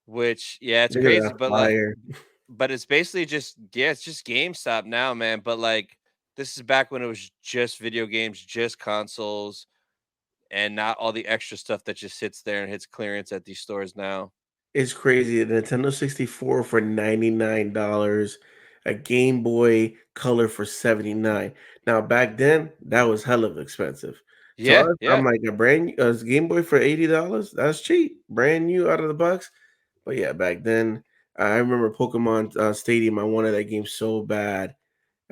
B: Which yeah, it's
D: Look at
B: crazy,
D: that
B: but like
D: flyer.
B: but it's basically just yeah, it's just GameStop now, man. But like this is back when it was just video games, just consoles, and not all the extra stuff that just sits there and hits clearance at these stores now.
D: It's crazy. The Nintendo 64 for $99, a Game Boy Color for 79. Now back then, that was hell of expensive. To
B: Yeah,
D: us,
B: yeah.
D: I'm like a Game Boy for $80. That's cheap, brand new out of the box. But yeah, back then, I remember Pokemon Stadium. I wanted that game so bad.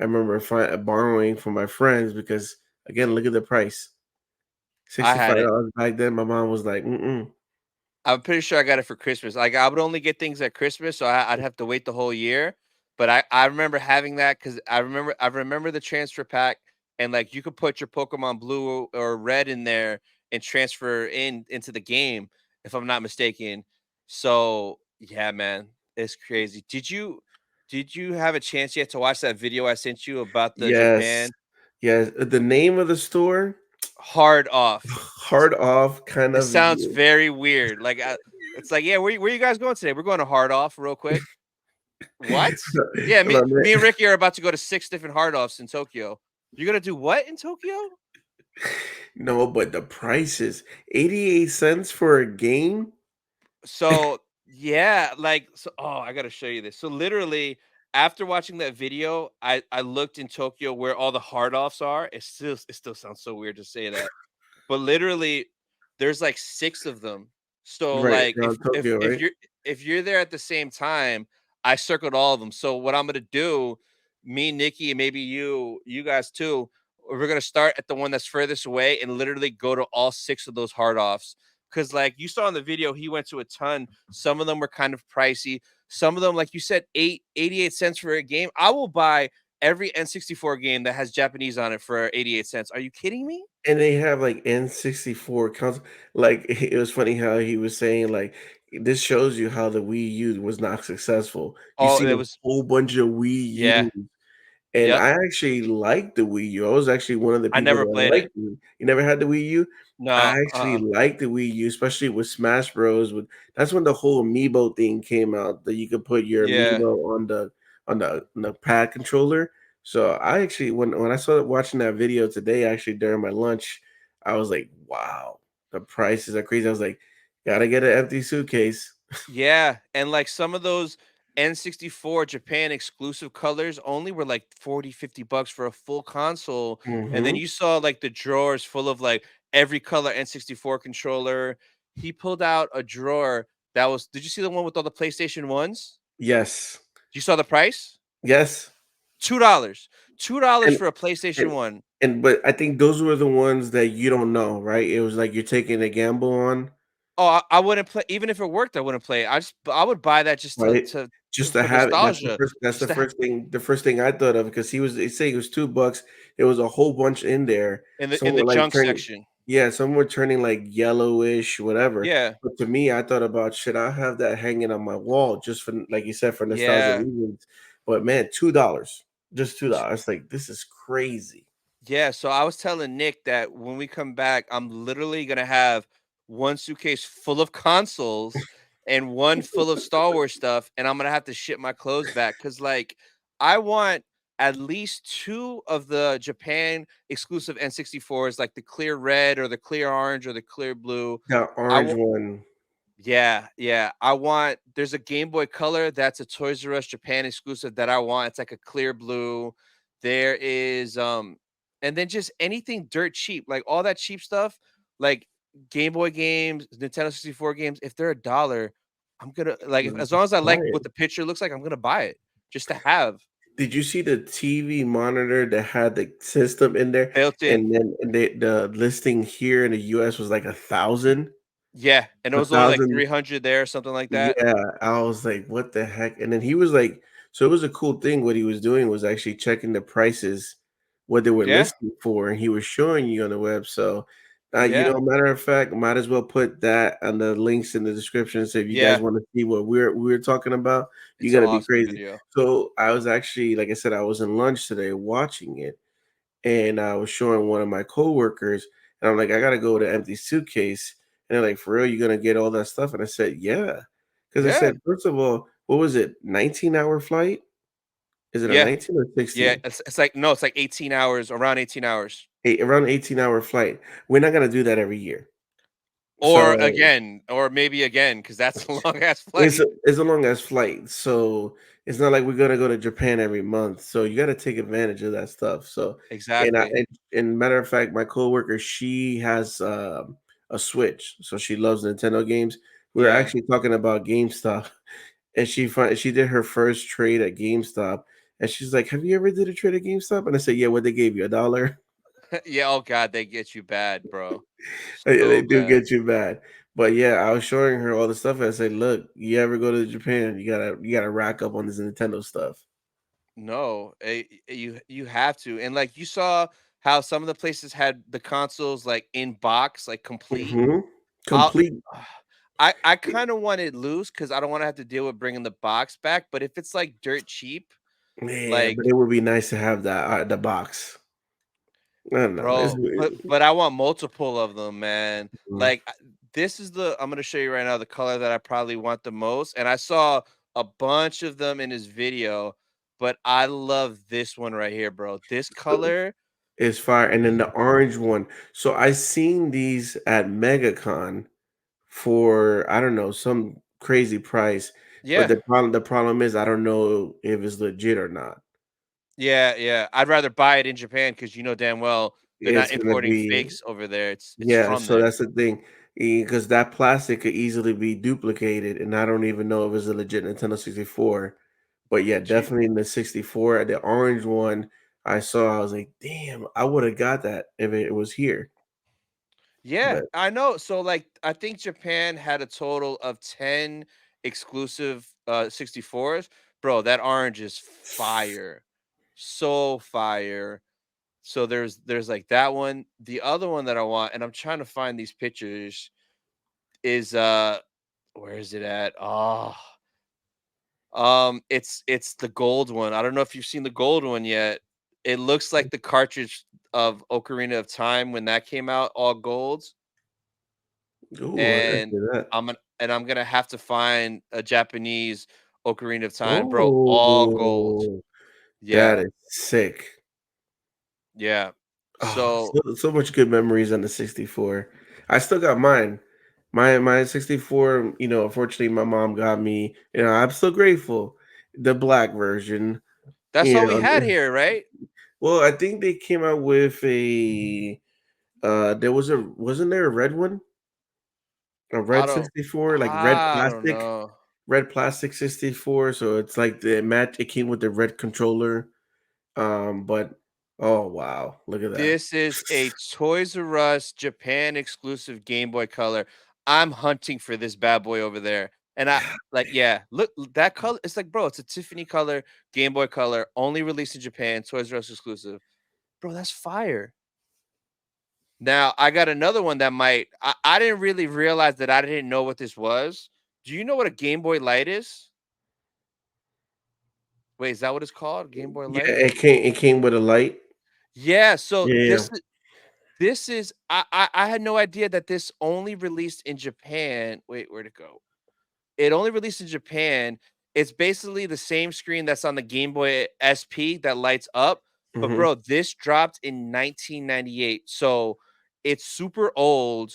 D: I remember borrowing from my friends because again, look at the price.
B: I had it.
D: $65 back then. My mom was like, mm-mm.
B: I'm pretty sure I got it for Christmas. Like I would only get things at Christmas, so I'd have to wait the whole year. But I remember having that because I remember the transfer pack, and like you could put your Pokemon Blue or Red in there and transfer into the game, if I'm not mistaken. So yeah, man, it's crazy. Did you have a chance yet to watch that video I sent you about the
D: Yes.
B: Japan
D: Yes, the name of the store,
B: hard off?
D: Hard Off, kind
B: It
D: of
B: sounds very weird. Like it's like, yeah, where you guys going today? We're going to hard off real quick. What? Yeah, me
D: My man
B: me and Ricky are about to go to 6 different hard offs in Tokyo. You're gonna do what in Tokyo?
D: no, but the prices, 88 cents for a game?
B: So yeah, like so. Oh, I gotta show you this. So literally, after watching that video, I looked in Tokyo where all the hard offs are. It still sounds so weird to say that, but literally, there's like 6 of them. So
D: Right,
B: like if
D: around
B: if
D: Tokyo,
B: if
D: right?
B: you're if you're there at the same time, I circled all of them. So what I'm gonna do, me, Nikki, and maybe you guys too, we're gonna start at the one that's furthest away and literally go to all 6 of those hard offs. Cause like you saw in the video, he went to a ton. Some of them were kind of pricey. Some of them, like you said, 88 cents for a game. I will buy every N64 game that has Japanese on it for 88 cents. Are you kidding me?
D: And they have, like, N64 console like, it was funny how he was saying, like, "This shows you how the Wii U was not successful." You
B: Oh,
D: see
B: it
D: a
B: was
D: whole bunch of Wii
B: yeah.
D: U. And
B: Yep.
D: I actually liked the Wii U. I was actually one of the
B: I
D: people
B: never
D: that
B: played it.
D: liked the You never had the Wii U?
B: No,
D: I actually liked the Wii U, especially with Smash Bros. That's when the whole amiibo thing came out that you could put your
B: Yeah.
D: amiibo on the pad controller. So I actually when I saw watching that video today, actually during my lunch, I was like, wow, the prices are crazy. I was like, gotta get an empty suitcase.
B: Yeah, and, like, some of those N64 Japan exclusive colors only were, like, 40, $50 for a full console, and then
D: Hmm.
B: you saw, like, the drawers full of, like, every color N64 controller. He pulled out a drawer that was did you see the one with all the PlayStation 1s?
D: Yes.
B: You saw the price?
D: Yes.
B: $2. $2
D: And
B: for a PlayStation
D: And
B: 1.
D: but I think those were the ones that you don't know, right? It was like you're taking a gamble on,
B: Oh, I wouldn't play even if it worked, I wouldn't play it. I would buy that just to
D: right?
B: to
D: Just to
B: for
D: have it.
B: nostalgia,
D: That's
B: just
D: the
B: to ha
D: first thing I thought of because he's saying it was $2. There was a whole bunch in there.
B: in
D: Some
B: the
D: were like
B: junk
D: turning
B: section.
D: yeah, some were turning like yellowish, whatever.
B: Yeah.
D: But to me, I thought about should I have that hanging on my wall just for like you said, for nostalgia
B: Yeah.
D: reasons. But man, $2. Just $2. Like this is crazy.
B: Yeah, so I was telling Nick that when we come back, I'm literally gonna have one suitcase full of consoles and one full of Star Wars stuff, and I'm gonna have to ship my clothes back because, like, I want at least 2 of the Japan exclusive N64s, like the clear red or the clear orange or the clear blue.
D: That
B: I
D: orange
B: wa
D: one.
B: Yeah, yeah. There's a Game Boy Color that's a Toys R Us Japan exclusive that I want. It's like a clear blue. There is and then just anything dirt cheap, like all that cheap stuff, like Game Boy games, Nintendo 64 games, if they're a dollar, I'm gonna like as long as I like what the picture looks like, I'm gonna buy it just to have
D: Did you see the TV monitor that had the system in there?
B: built in.
D: And then the listing here in the US was like 1,000?
B: Yeah, and it
D: A
B: was only like
D: 1,000.
B: 300 there, something like that.
D: Yeah, I was like, "What the heck?" And then he was like so it was a cool thing what he was doing was actually checking the prices what they were
B: Yeah,
D: listing for, and he was showing you on the web. So,
B: yeah,
D: matter of fact, might as well put that on the links in the description. So if you guys
B: yeah.
D: want to see what we're talking about, you're
B: It's an
D: gonna be
B: awesome
D: crazy.
B: video.
D: So I was actually, like I said, I was in lunch today watching it, and I was showing one of my coworkers, and I'm like, I gotta go to empty suitcase. And they're like, for real, you gonna get all that stuff? And I said, yeah. Because I
B: Yeah,
D: said, first of all, what was it? 19-hour flight? Is it a
B: yeah,
D: 19 or
B: yeah.
D: 16?
B: It's like no, it's like 18 hours, around 18 hours.
D: Around 18-hour flight. We're not gonna do that every year.
B: Or
D: So
B: again, or maybe again, because that's a long ass
D: it's
B: flight.
D: a long as flight, so it's not like we're gonna go to Japan every month. So you got to take advantage of that stuff. So,
B: Exactly.
D: and matter of fact, my coworker, she has a Switch, so she loves Nintendo games. We were
B: Yeah.
D: actually talking about GameStop, and she did her first trade at GameStop, and she's like, "Have you ever did a trade at GameStop?" And I said, "Yeah, what they gave you, $1?"
B: Yeah, oh god, they get you bad, bro.
D: They
B: So
D: do
B: bad.
D: get you bad. But yeah, I was showing her all the stuff. And I said, "Look, you ever go to Japan? You gotta rack up on this Nintendo stuff."
B: No, you have to. And like you saw how some of the places had the consoles like in box, like complete.
D: Hmm.
B: I'll
D: Complete.
B: I kind of want it loose because I don't want to have to deal with bringing the box back. But if it's like dirt cheap,
D: Yeah,
B: like
D: but it would be nice to have that the box. I don't know.
B: bro, but I want multiple of them, man.
D: Mm,
B: Like this is the I'm gonna show you right now the color that I probably want the most, and I saw a bunch of them in his video, but I love this one right here, bro. This color,
D: it's fire. And then the orange one. So I seen these at MegaCon for, I don't know, some crazy price. But
B: yeah,
D: the problem is I don't know if it's legit or not.
B: yeah, yeah. I'd rather buy it in Japan because you know damn well they're not
D: It's gonna
B: importing
D: be,
B: fakes over there. It's
D: yeah,
B: from
D: so
B: there.
D: that's the thing. Because that plastic could easily be duplicated, and I don't even know if it's a legit Nintendo 64. But yeah,
B: Gee.
D: definitely in the 64, the orange one I saw, I was like, damn, I would have got that if it was here.
B: Yeah,
D: But
B: I know. So like I think Japan had a total of 10 exclusive 64s. Bro, that orange is fire. So fire. So there's like that one. The other one that I want, and I'm trying to find these pictures, is where is it at? Oh, it's the gold one. I don't know if you've seen the gold one yet. It looks like the cartridge of Ocarina of Time when that came out, all golds.
D: ooh, I gotta
B: And
D: see that.
B: I'm gonna have to find a Japanese Ocarina of Time, bro, all gold.
D: Oh, that
B: Yeah,
D: is sick.
B: yeah.
D: Oh,
B: So
D: so much good memories on the 64. I still got mine. My 64, unfortunately my mom got me, I'm still grateful. The black version,
B: that's all
D: you
B: we
D: know.
B: had here, right?
D: Well, I think they came out with wasn't there a red one? A
B: I
D: red
B: don't
D: 64, like
B: I don't know.
D: red plastic 64. So it's like the match. It came with the red controller. But oh wow, look at that.
B: This is a Toys R Us Japan exclusive Game Boy Color. I'm hunting for this bad boy over there. And I like, yeah, look that color. It's like, bro, it's a Tiffany color, Game Boy Color, only released in Japan, Toys R Us exclusive. Bro, that's fire. Now, I got another one that I didn't really realize that I didn't know what this was. Do you know what a Game Boy Light is? Wait, is that what it's called? Game Boy
D: Yeah,
B: Light?
D: it came with a light.
B: Yeah, so
D: Yeah.
B: this is I had no idea that this only released in Japan. Wait, where'd it go? It only released in Japan. It's basically the same screen that's on the Game Boy SP that lights up. But
D: Hmm.
B: bro, this dropped in 1998. So it's super old,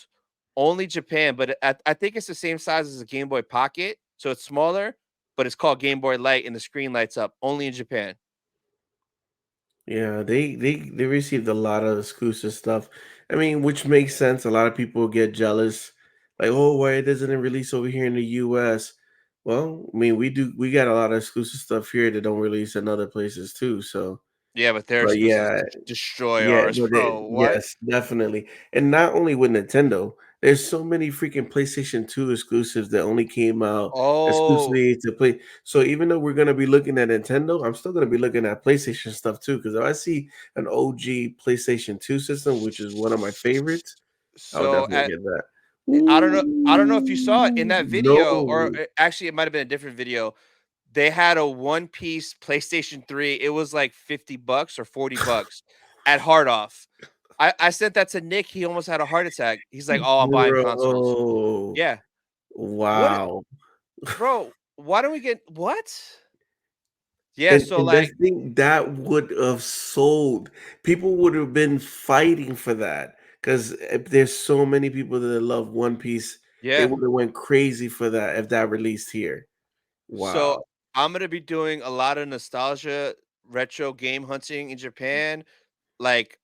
B: only Japan, but I think it's the same size as a Game Boy Pocket. So it's smaller, but it's called Game Boy Light and the screen lights up only in Japan.
D: Yeah, they received a lot of exclusive stuff. I mean, which makes sense. A lot of people get jealous, like, oh, why it doesn't it release over here in the US? Well, I mean, we got a lot of exclusive stuff here that don't release in other places too. So,
B: Yeah, but their
D: but
B: exclusives
D: yeah,
B: destroy
D: yeah,
B: ours,
D: no,
B: bro. What?
D: yes, definitely. And not only with Nintendo. There's so many freaking PlayStation 2 exclusives that only came out
B: Oh,
D: exclusively to play. So even though we're gonna be looking at Nintendo, I'm still gonna be looking at PlayStation stuff too. Because if I see an OG PlayStation 2 system, which is one of my favorites, I'll
B: so
D: definitely
B: at
D: get that.
B: I don't know. I don't know if you saw it in
D: Ooh,
B: that video, or
D: no.
B: actually, it might have been a different video. They had a one piece PlayStation 3. It was like $50 or $40 at Hard Off. I sent that to Nick. He almost had a heart attack. He's like, "Oh, I'm buying consoles."
D: Bro.
B: Yeah. What,
D: Wow.
B: bro? Why don't we get what? Yeah.
D: And
B: So
D: and that's
B: like,
D: the thing that would have sold. People would have been fighting for that because there's so many people that love One Piece. They
B: yeah.
D: would have went crazy for that if that released here.
B: So
D: Wow.
B: I'm gonna be doing a lot of nostalgia retro game hunting in Japan. Like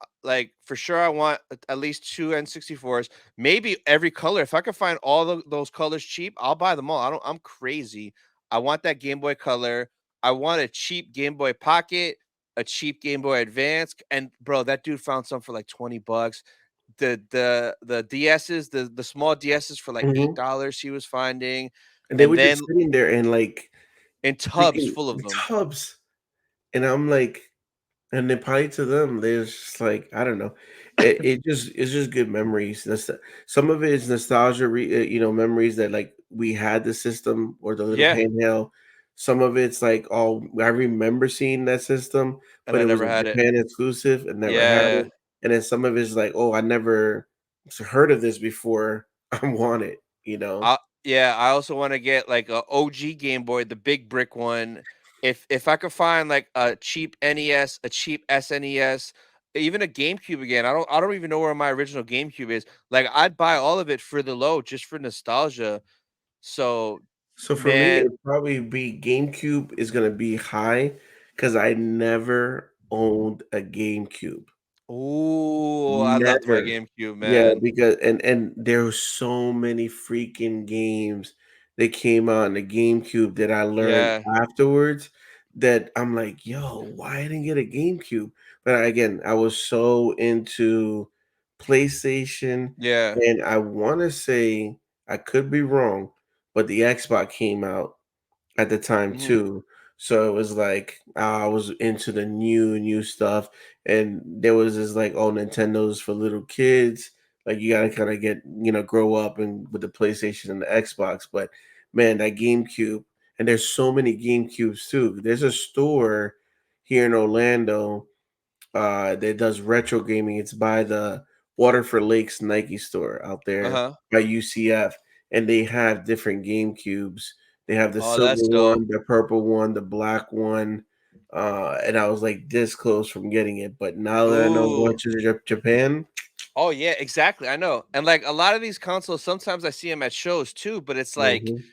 B: for sure, I want at least two N64s, maybe every color. If I could find all those colors cheap, I'll buy them all. I'm crazy. I want that Game Boy Color. I want a cheap Game Boy Pocket, a cheap Game Boy Advance, and bro, that dude found some for like $20. The DSs, the small DSs for like
D: Mhm.
B: $8. He was finding,
D: And they
B: and
D: were just
B: then
D: sitting there in like
B: in tubs
D: freaking
B: full of them.
D: tubs. And I'm like, and then probably to them, they're just like, I don't know. It's just good memories. Some of it is nostalgia, memories that like we had the system or the little
B: Yeah,
D: handheld. Some of it's like, oh, I remember seeing that system,
B: and
D: but
B: I
D: it was
B: never
D: a
B: had it.
D: Japan exclusive and never had
B: Yeah.
D: it. And then some of it's like, oh, I never heard of this before. I want it, you know.
B: Yeah, I also wanna get, like, a OG Game Boy, the big brick one. If I could find, like, a cheap NES, a cheap SNES, even a GameCube again. I don't even know where my original GameCube is. Like, I'd buy all of it for the low just for nostalgia. So,
D: So for me,
B: man,
D: it'd probably be GameCube is gonna be high because I never owned a GameCube.
B: ooh, I loved my
D: Never.
B: GameCube,
D: Yeah,
B: man.
D: because and there were so many freaking games that came out in the GameCube that I learned
B: Yeah,
D: afterwards that I'm like, "Yo, why I didn't get a GameCube?" But again, I was so into PlayStation,
B: yeah,
D: and I wanna say, I could be wrong, but the Xbox came out at the time
B: mhm,
D: too. So it was like I was into the new stuff, and there was this like, oh, Nintendo's for little kids. Like you gotta kind of get grow up and with the PlayStation and the Xbox. But man, that GameCube, and there's so many GameCubes too. There's a store here in Orlando that does retro gaming. It's by the Waterford Lakes Nike store out there
B: uh-huh.
D: by UCF, and they have different game cubes. They have the
B: Oh,
D: silver
B: that's dope.
D: one, the purple one, the black one. And I was like this close from getting it, but now that I know I'm going
B: Ooh.
D: to Japan.
B: Oh, yeah, exactly, I know. And, like, a lot of these consoles, sometimes I see them at shows too, but it's like,
D: Mhm.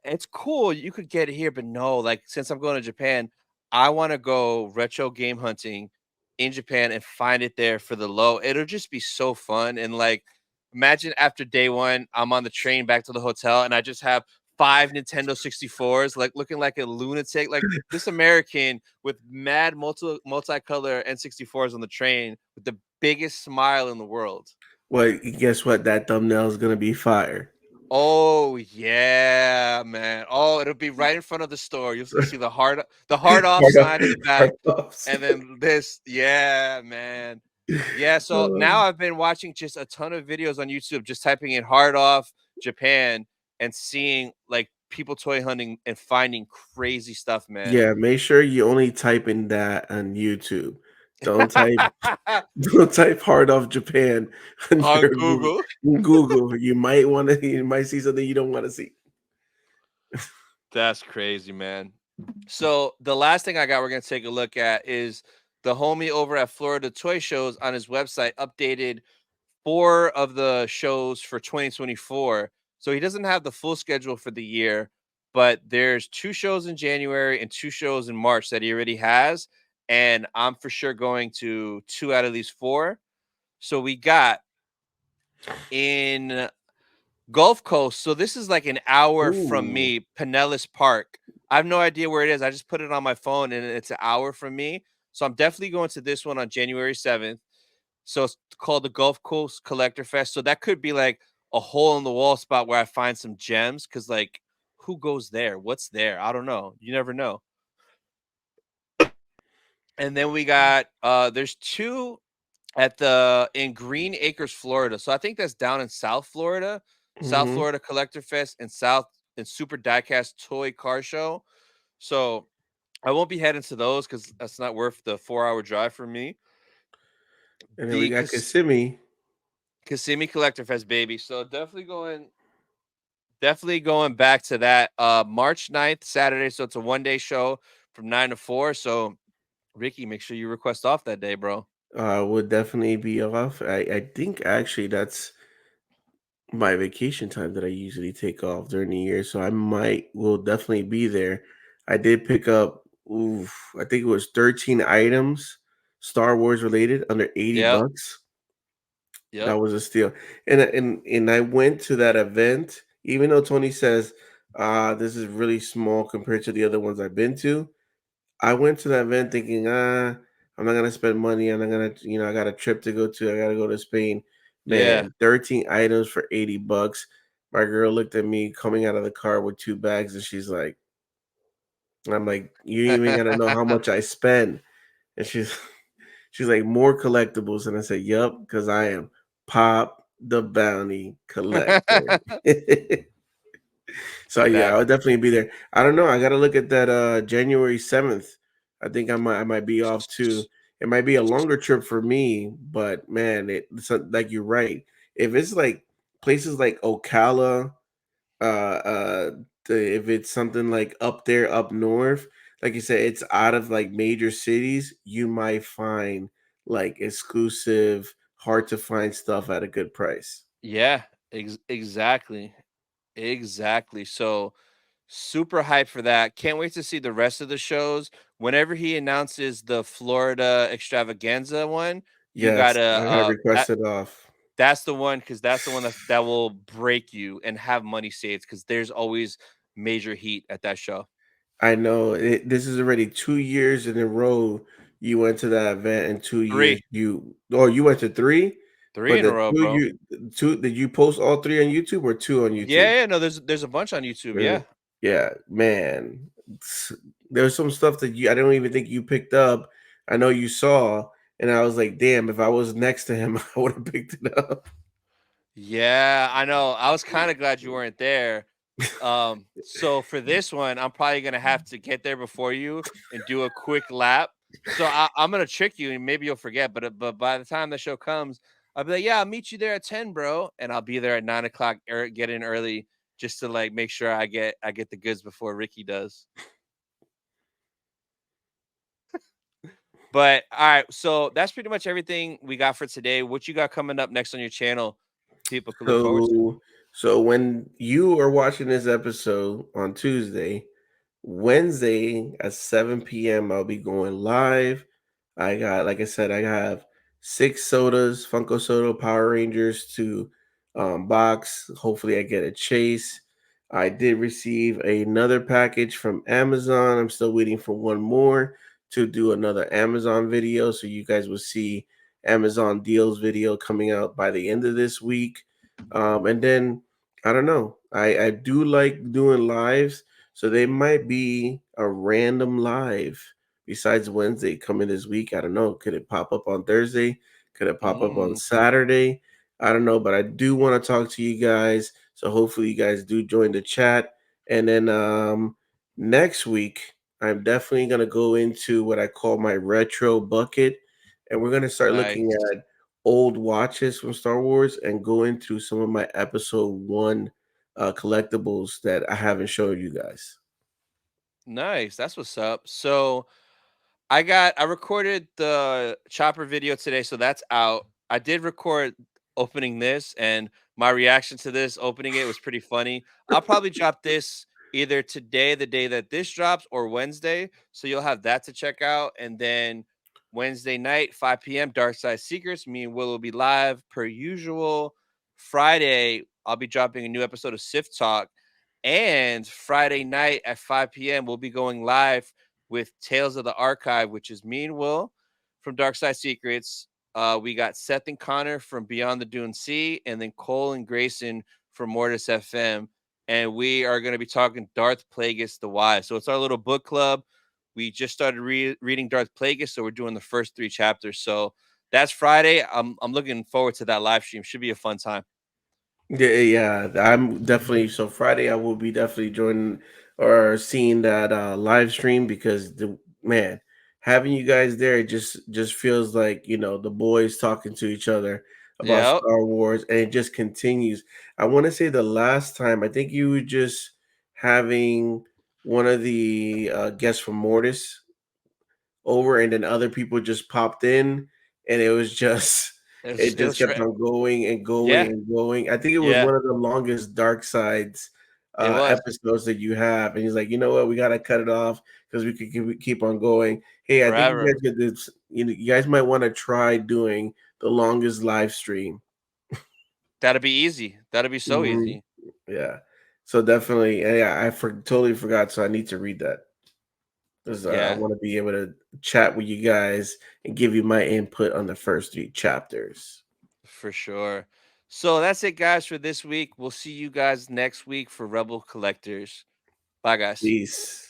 B: it's cool, you could get it here, but no, like, since I'm going to Japan, I wanna go retro game hunting in Japan and find it there for the low. It'll just be so fun, and, like, imagine after day 1, I'm on the train back to the hotel, and I just have 5 Nintendo 64s, like, looking like a lunatic, like, this American with mad multicolor N64s on the train with the biggest smile in the world.
D: Well, guess what? That thumbnail is gonna be fire.
B: Oh, yeah, man. Oh, it'll be right in front of the store. You'll see the hard off
D: Hard
B: sign in the
D: hard
B: back,
D: ups.
B: and then this. Yeah, man. Yeah, so now I've been watching just a ton of videos on YouTube, just typing in hard off Japan and seeing like people toy hunting and finding crazy stuff, man.
D: Yeah, make sure you only type in that on YouTube. Don't type don't type hard off Japan on
B: On
D: your
B: Google.
D: Google. You might see something you don't want to see.
B: That's crazy, man. So the last thing I got we're gonna take a look at is the homie over at Florida Toy Shows on his website updated 4 of the shows for 2024. So he doesn't have the full schedule for the year, but there's 2 shows in January and 2 shows in March that he already has, and I'm for sure going to 2 out of these 4. So we got in Gulf Coast, so this is like an hour from
D: Ooh.
B: me, Pinellas Park. I have no idea where it is. I just put it on my phone and it's an hour from me. So I'm definitely going to this one on January 7th. So it's called the Gulf Coast Collector Fest. So that could be like a hole in the wall spot where I find some gems, because like who goes there? What's there? I don't know. You never know. And then we got there's two at the in Green Acres, Florida. So I think that's down in South Florida, South
D: Hmm.
B: Florida Collector Fest and Super Diecast Toy Car Show. So I won't be heading to those because that's not worth the 4 hour drive for me.
D: And then we
B: The
D: got Kissimmee.
B: Kissimmee Collector Fest, baby. So definitely going back to that. March 9th, Saturday. So it's a 1 day show from 9 to 4. So Ricky, make sure you request off that day, bro.
D: Would definitely be off. I think actually that's my vacation time that I usually take off during the year. So I will definitely be there. I did pick up, oof, I think it was 13 items, Star Wars related, under 80
B: Yep.
D: bucks.
B: Yep.
D: That was a steal. And I went to that event, even though Tony says, this is really small compared to the other ones I've been to. I went to that event thinking, I'm not gonna spend money. I'm not gonna, I got a trip to go to. I gotta go to Spain.
B: Yeah.
D: Man, 13 items for 80 bucks. My girl looked at me coming out of the car with 2 bags, and she's like, I'm like, you ain't even gotta know how much I spend. And she's like, more collectibles. And I said, Yup, because I am Pop the Bounty Collector. So
B: Get
D: yeah,
B: back.
D: I'll definitely be there. I don't know. I gotta look at that January 7th. I think I might be off too. It might be a longer trip for me, but man, it's like you're right. If it's like places like Ocala, uh if it's something like up there up north, like you said, it's out of like major cities, you might find like exclusive, hard to find stuff at a good price.
B: Yeah, exactly. Exactly. So super hyped for that. Can't wait to see the rest of the shows. Whenever he announces the Florida extravaganza one, you
D: Yes,
B: gotta
D: I have requested off.
B: that's the one, because that's the one that will break you and have money saved, because there's always major heat at that show.
D: I know this is already 2 years in a row. You went to that event, in 2 years
B: Three.
D: you went to three,
B: Three
D: but
B: in a
D: the
B: row,
D: two
B: bro.
D: you two did you post all three on YouTube or two on YouTube?
B: Yeah, yeah, no, there's a bunch on YouTube.
D: Really?
B: Yeah.
D: Yeah, man. There's some stuff that I don't even think you picked up. I know you saw, and I was like, damn, if I was next to him, I would have picked it up.
B: Yeah, I know. I was kind of glad you weren't there. So for this one, I'm probably gonna have to get there before you and do a quick lap. So I'm gonna trick you, and maybe you'll forget. But by the time the show comes, I'll be like, "Yeah, I'll meet you there at 10, bro," and I'll be there at 9 o'clock. Or get in early just to like make sure I get the goods before Ricky does. But all right, so that's pretty much everything we got for today. What you got coming up next on your channel? People could look forward to.
D: So when you are watching this episode on Tuesday, Wednesday at 7 p.m. I'll be going live. I got, like I said, I have 6 sodas, Funko Soda Power Rangers to box. Hopefully, I get a chase. I did receive another package from Amazon. I'm still waiting for one more to do another Amazon video. So you guys will see Amazon deals video coming out by the end of this week. And then I don't know. I do like doing lives, so they might be a random live besides Wednesday coming this week. I don't know. Could it pop up on Thursday? Could it pop up on
B: Mm,
D: Saturday? I don't know, but I do want to talk to you guys. So hopefully you guys do join the chat. And then next week, I'm definitely gonna go into what I call my retro bucket. And we're gonna start looking
B: nice.
D: at old watches from Star Wars and go into some of my episode 1 collectibles that I haven't showed you guys.
B: Nice. That's what's up. So I recorded the chopper video today, so that's out. I did record opening this, and my reaction to this opening it was pretty funny. I'll probably drop this either today, the day that this drops, or Wednesday. So you'll have that to check out. And then Wednesday night, 5 p.m., Dark Side Secrets. Me and Will will be live per usual. Friday, I'll be dropping a new episode of Sith Talk. And Friday night at 5 p.m., we'll be going live with Tales of the Archive, which is me and Will from Dark Side Secrets. We got Seth and Connor from Beyond the Dune Sea, and then Cole and Grayson from Mortis FM. And we are going to be talking Darth Plagueis the Wise. So it's our little book club. We just started reading Darth Plagueis, so we're doing the first 3 chapters. So that's Friday. I'm looking forward to that live stream. Should be a fun time.
D: Yeah, I'm definitely so Friday I will be definitely joining or seeing that live stream because the man having you guys there it just feels like the boys talking to each other about
B: Yep.
D: Star Wars and it just continues. I want to say the last time I think you were just having one of the guests from Mortis over and then other people just popped in and it was just it
B: It
D: just
B: was
D: kept on going and going
B: yeah.
D: and going. I think it was
B: Yeah.
D: one of the longest Dark Sides
B: It was.
D: episodes that you have. And he's like, you know what, we gotta cut it off because we could keep on going. Hey, I think you
B: Forever.
D: guys could do you guys might want to try doing the longest live stream.
B: That'll be easy. That'll be so
D: Mhm.
B: easy.
D: Yeah. So definitely, yeah, totally forgot. So I need to read that. Because I
B: Yeah,
D: want to be able to chat with you guys and give you my input on the first 3 chapters.
B: for sure. So that's it, guys, for this week. We'll see you guys next week for Rebel Collectors. Bye, guys.
D: Peace.